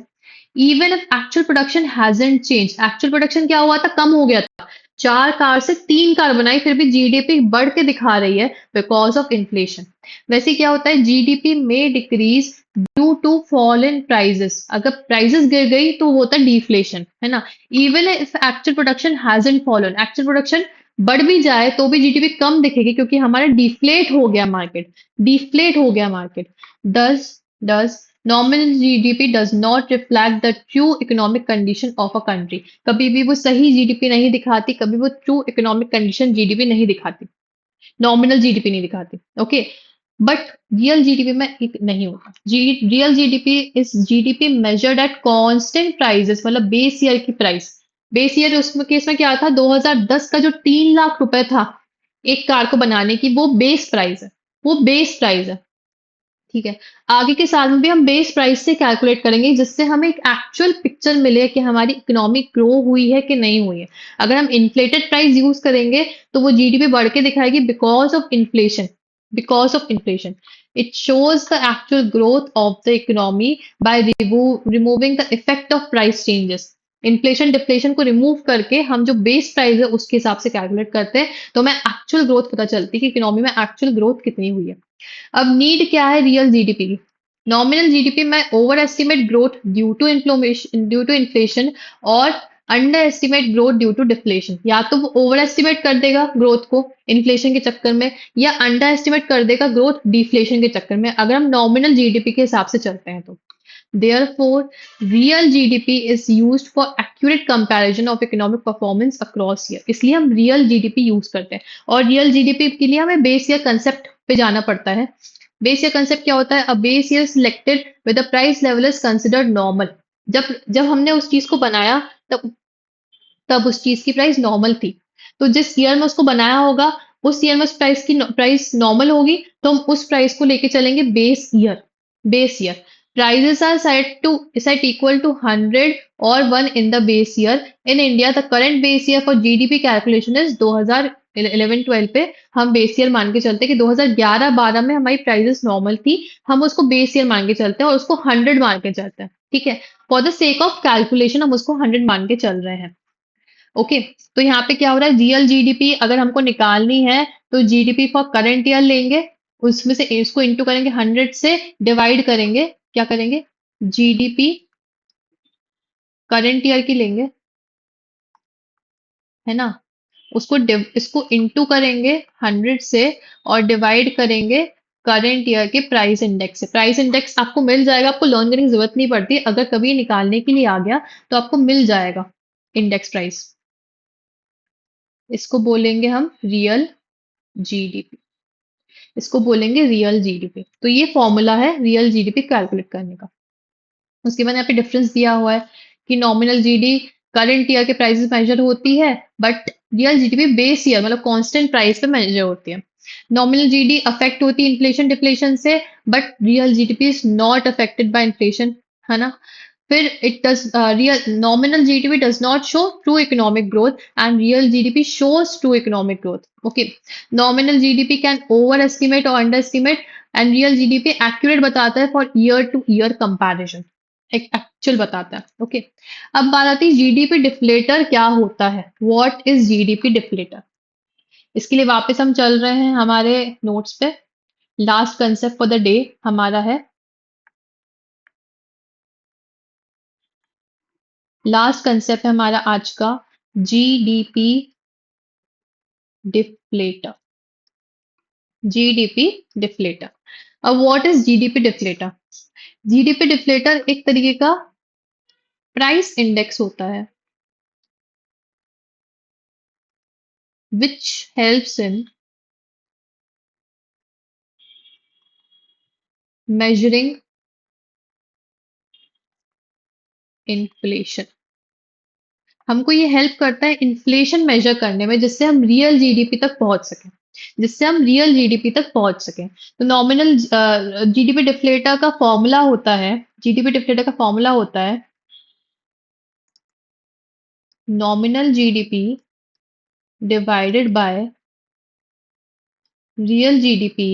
Even if actual production hasn't change, actual production क्या हुआ था? कम हो गया था। 4 कार से 3 कार बनाई, फिर भी जीडीपी बढ़ के दिखा रही है बिकॉज ऑफ इन्फ्लेशन। वैसे क्या होता है? जीडीपी में decrease due to fall in prices. अगर प्राइजेस गिर गई तो वो होता है डिफ्लेशन, है ना। Even if actual production hasn't fallen, actual production बढ़ भी जाए तो भी जीडीपी कम दिखेगी, क्योंकि हमारा डिफ्लेट हो गया मार्केट। डिफ्लेट हो गया market. Does nominal GDP does not reflect the true economic condition of a country. कभी भी वो सही जीडीपी नहीं दिखाती, कभी वो ट्रू इकोनॉमिक कंडीशन जीडीपी नहीं दिखाती, नॉमिनल जीडीपी नहीं दिखाती। ओके, बट रियल जीडीपी में एक नहीं होता। Real GDP is GDP measured at constant prices, मतलब बेस ईयर की प्राइस। बेस ईयर उसमें केस में क्या था? 2010 का जो 3 लाख रुपए था एक कार को बनाने की, वो बेस प्राइस है। वो बेस प्राइस है। ठीक है। आगे के साल में भी हम बेस प्राइस से कैलकुलेट करेंगे, जिससे हमें एक एक्चुअल पिक्चर मिले कि हमारी इकोनॉमी ग्रो हुई है कि नहीं हुई है। अगर हम इन्फ्लेटेड प्राइस यूज करेंगे तो वो जीडीपी बढ़ के दिखाएगी because of inflation. Because of inflation it shows the actual growth of the economy by removing the effect of price changes। Inflation deflation को रिमूव करके हम जो बेस प्राइस है उसके हिसाब से कैलकुलेट करते हैं, तो हमें एक्चुअल ग्रोथ पता चलती है कि इकोनॉमी में एक्चुअल ग्रोथ कितनी हुई है। अब नीड क्या है रियल जीडीपी की? नॉमिनल जीडीपी में over estimate growth due to inflation, और under estimate growth due to deflation. या तो वो ओवर एस्टिमेट कर देगा ग्रोथ को इन्फ्लेशन के चक्कर में, या अंडर एस्टिमेट कर देगा ग्रोथ डिफ्लेशन के चक्कर में, अगर हम नॉमिनल जीडीपी के हिसाब से चलते हैं तो। Therefore, real GDP is used for accurate comparison of economic performance across year। इसलिए हम real GDP यूज करते हैं। और real GDP के लिए हमें बेस ईयर कंसेप्ट पे जाना पड़ता है। बेस ईयर कंसेप्ट क्या होता है? A base year selected with the price level is considered normal. जब जब हमने उस चीज को बनाया, तब तब उस चीज की प्राइस नॉर्मल थी। तो जिस ईयर में उसको बनाया होगा, उस ईयर में उस प्राइस की प्राइस नॉर्मल होगी, तो हम उस प्राइस को लेके चलेंगे base year. Base year prices are set equal to 100 or 1 in the base year. In India, the current base year for GDP calculation is 2011-12 पे हम बेस ईयर मान के चलते हैं कि 2011-12 में हमारी प्राइसेस नॉर्मल थी, हम उसको बेस ईयर मान के चलते हैं और उसको 100 मान के चलते हैं। ठीक है, for the sake of calculation हम उसको 100 मान के चल रहे हैं। ओके, तो यहाँ पे क्या हो रहा है? रियल जीडीपी अगर हमको निकालनी है तो जीडीपी फॉर करंट ईयर लेंगे, उसमें से इसको इंटू करेंगे 100 से, डिवाइड करेंगे। क्या करेंगे? जीडीपी करंट ईयर की लेंगे, है ना। इसको इंटू करेंगे 100 से, और डिवाइड करेंगे करंट ईयर के प्राइस इंडेक्स से। प्राइस इंडेक्स आपको मिल जाएगा, आपको लर्न करने की जरूरत नहीं पड़ती, अगर कभी निकालने के लिए आ गया तो आपको मिल जाएगा इंडेक्स प्राइस। इसको बोलेंगे हम रियल जीडीपी। इसको बोलेंगे रियल जीडीपी। तो ये फॉर्मूला है रियल जीडीपी कैलकुलेट करने का। उसके बाद यहाँ पे डिफरेंस दिया हुआ है कि नॉमिनल जीडी करंट ईयर के प्राइसेस मेजर होती है, but real GDP base year मतलब कांस्टेंट प्राइस पे मेजर होती है। नॉमिनल जीडी अफेक्ट होती है इन्फ्लेशन डिफ्लेशन से, but real GDP is not affected by inflation, है ना। फिर it does real nominal GDP does not show true economic growth and real GDP shows true economic growth. Okay, nominal GDP can over estimate और under estimate and real GDP accurate बताता है for year two year comparison, एक actual बताता है। Okay, अब बात आती है जीडीपी डिफ्लेटर क्या होता है, व्हाट इज जीडीपी डिफ्लेटर। इसके लिए वापस हम चल रहे हैं हमारे नोट्स पे। Last concept for the day हमारा है, लास्ट कंसेप्ट है हमारा आज का, जीडीपी डिफ्लेटर। GDP deflator. अब what is GDP deflator? GDP deflator एक तरीके का प्राइस इंडेक्स होता है which helps in measuring inflation. हमको ये हेल्प करता है इन्फ्लेशन मेजर करने में, जिससे हम रियल जीडीपी तक पहुंच सकें, जिससे हम रियल जीडीपी तक पहुंच सकें। तो नॉमिनल जीडीपी डिफ्लेटर का फॉर्मूला होता है, जीडीपी डिफ्लेटर का फॉर्मूला होता है nominal GDP divided by real GDP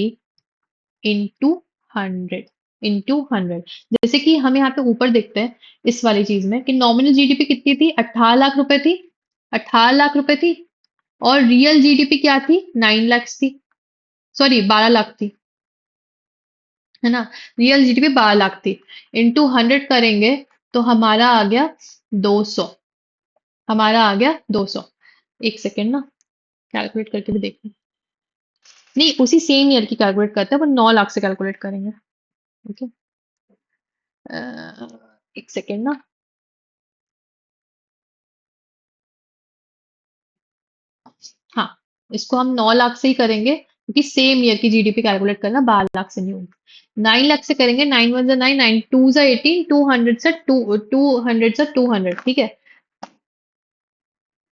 into 100, into 100। जैसे कि हम यहाँ पे ऊपर देखते हैं इस वाली चीज में कि नॉमिनल जीडीपी कितनी थी, 18 लाख रुपए थी, 18 लाख रुपए थी, और रियल जीडीपी क्या थी, 9 लाख थी, सॉरी 12 लाख थी, है ना। रियल जीडीपी 12 लाख थी, इंटू 100 करेंगे तो हमारा आ गया 200, हमारा आ गया 200। एक सेकेंड ना, कैलकुलेट करके भी देखते हैं। नहीं, उसी सेम ईयर की कैलकुलेट करते हैं, पर 9 लाख से कैलकुलेट करेंगे। ओके, एक सेकेंड ना। हाँ, इसको हम 9 लाख से ही करेंगे क्योंकि सेम ईयर की जीडीपी कैलकुलेट करना 12 लाख से नहीं होगी। 9 लाख से करेंगे, 9 वन जा 9, 9 टू जा 18, 200 से 200 से 200, ठीक है।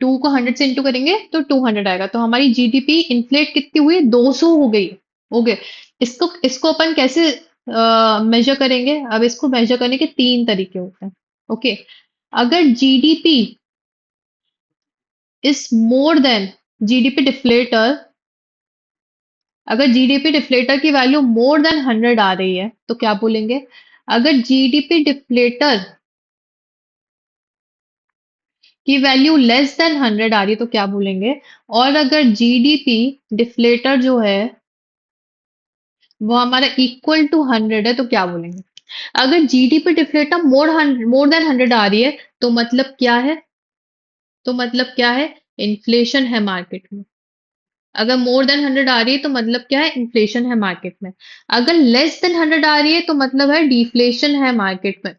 2 को 100 से इंटू करेंगे तो 200 आएगा, तो हमारी जीडीपी इन्फ्लेट कितनी हुई, 200 हो गई, हो गए। इसको इसको अपन कैसे मेजर करेंगे? अब इसको मेजर करने के तीन तरीके होते हैं। ओके, अगर GDP is more than GDP deflator, अगर जीडीपी डिफ्लेटर की वैल्यू मोर देन 100 आ रही है तो क्या बोलेंगे? अगर जीडीपी डिफ्लेटर की वैल्यू लेस देन 100 आ रही है तो क्या बोलेंगे? और अगर जीडीपी डिफ्लेटर जो है वो हमारा इक्वल टू 100 है तो क्या बोलेंगे? अगर जीडीपी डिफ्लेटर मोर देन 100 आ रही है तो मतलब क्या है? तो मतलब क्या है? इन्फ्लेशन है मार्केट में। अगर मोर देन 100 आ रही है तो मतलब क्या है? इन्फ्लेशन है मार्केट में। अगर लेस देन 100 आ रही है तो मतलब है डिफ्लेशन है मार्केट में,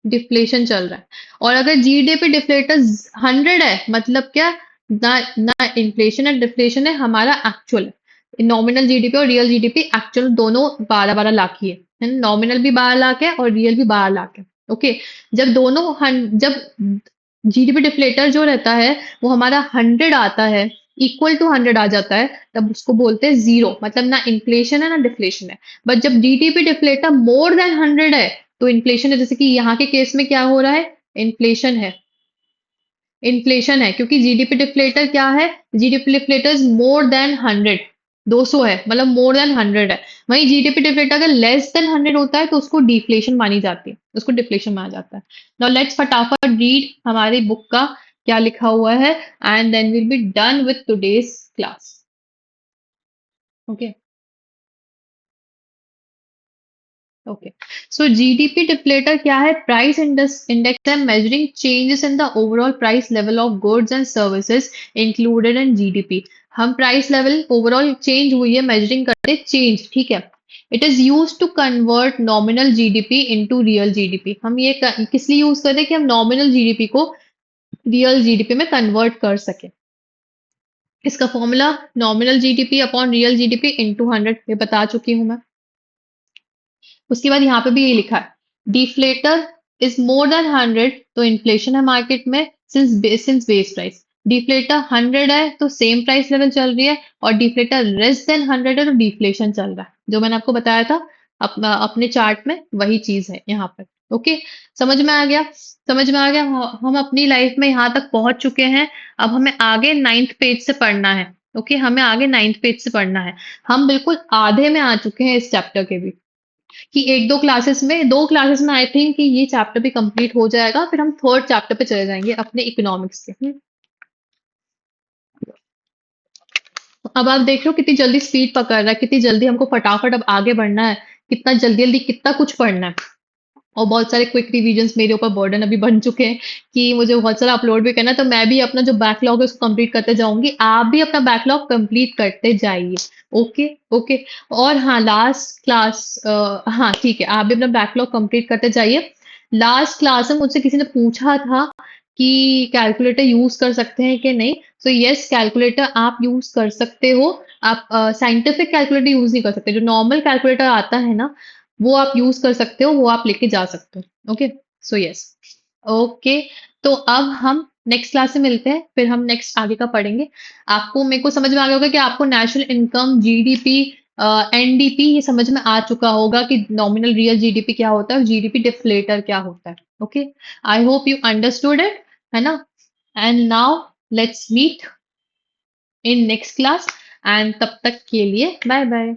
डिफ्लेशन चल रहा है। और अगर जीडीपी डिफ्लेटर 100 है मतलब क्या? ना ना इन्फ्लेशन है डिफ्लेशन है, हमारा एक्चुअल नॉमिनल जीडीपी और रियल जीडीपी एक्चुअल दोनों 12-12 लाख ही है। नॉमिनल भी 12 लाख है और रियल भी 12 लाख है। ओके, जब दोनों जब जीडीपी डिफ्लेटर जो रहता है वो हमारा 100 आता है, इक्वल टू 100 आ जाता है, तब उसको बोलते हैं जीरो, मतलब ना इन्फ्लेशन है ना डिफ्लेशन है। बट जब जीडीपी डिफ्लेटर मोर देन 100 है तो इन्फ्लेशन है, जैसे कि यहाँ के केस में क्या हो रहा है? इन्फ्लेशन है, इन्फ्लेशन है, क्योंकि जीडीपी डिफ्लेटर क्या है? GDP deflator is more than 100, 200 है मतलब मोर देन 100 है। वहीं जीडीपी डिफ्लेटर अगर लेस देन 100 होता है तो उसको डिफ्लेशन मानी जाती है, उसको डिफ्लेशन माना जाता है। नाउ लेट्स फटाफट रीड हमारी बुक का क्या लिखा हुआ है, and then will be done with today's class. Okay, okay, so GDP deflator क्या है? प्राइस इंडेक्स है measuring changes in the overall price level of goods and services included in GDP. हम प्राइस लेवल ओवरऑल चेंज हुई है measuring करते change, ठीक है। It is use to convert nominal GDP into real GDP. हम ये किस लिए यूज करते हैं कि हम नॉमिनल जीडीपी को रियल जीडीपी में कन्वर्ट कर सके। इसका formula nominal GDP upon real GDP into 100, ये बता चुकी हूं मैं। उसके बाद यहाँ पे भी ये लिखा है डिफ्लेटर इज मोर देन 100 तो इन्फ्लेशन है मार्केट में, सिंस बेस प्राइस। डिफ्लेटर 100 है तो सेम प्राइस लेवल चल रही है, और डिफ्लेटर लेस देन 100 है तो डिफ्लेशन चल रहा है। जो मैंने आपको बताया था अपने चार्ट में वही चीज है यहाँ पर। ओके, समझ में आ गया? समझ में आ गया? हम अपनी लाइफ में यहाँ तक पहुंच चुके हैं। अब हमें आगे 9th पेज से पढ़ना है। ओके, हमें आगे 9th पेज से पढ़ना है। हम बिल्कुल आधे में आ चुके हैं इस चैप्टर के भी, कि एक दो क्लासेस में आई थिंक कि ये चैप्टर भी कंप्लीट हो जाएगा, फिर हम थर्ड चैप्टर पे चले जाएंगे अपने इकोनॉमिक्स के। अब आप देख रहे हो कितनी जल्दी स्पीड पकड़ रहा है, कितनी जल्दी हमको फटाफट अब आगे बढ़ना है, कितना जल्दी जल्दी कितना कुछ पढ़ना है। और बहुत सारे क्विक रिवीजन्स मेरे ऊपर बर्डन अभी बन चुके हैं कि मुझे बहुत सारा अपलोड भी करना है, तो मैं भी अपना जो बैकलॉग है उसको कंप्लीट करते जाऊंगी, आप भी अपना बैकलॉग कंप्लीट करते जाइए। ओके। ओके। और हाँ, लास्ट क्लास, हाँ ठीक है, आप भी अपना बैकलॉग कंप्लीट करते जाइए। लास्ट क्लास में मुझसे किसी ने पूछा था कि कैलकुलेटर यूज कर सकते हैं कि नहीं। सो यस, कैलकुलेटर आप यूज कर सकते हो। आप साइंटिफिक कैलकुलेटर यूज नहीं कर सकते, जो नॉर्मल कैलकुलेटर आता है ना, वो आप यूज कर सकते हो, वो आप लेके जा सकते हो। ओके। So yes. ओके। तो अब हम नेक्स्ट क्लास में मिलते हैं, फिर हम नेक्स्ट आगे का पढ़ेंगे। आपको, मेरे को समझ में आ गया होगा कि आपको नेशनल इनकम, जीडीपी, एनडीपी ये समझ में आ चुका होगा कि नॉमिनल रियल जीडीपी क्या होता है और जीडीपी डिफ्लेटर क्या होता है। Okay. I hope you understood it, है ना? And now let's meet in next class, and तब तक के लिए बाय बाय।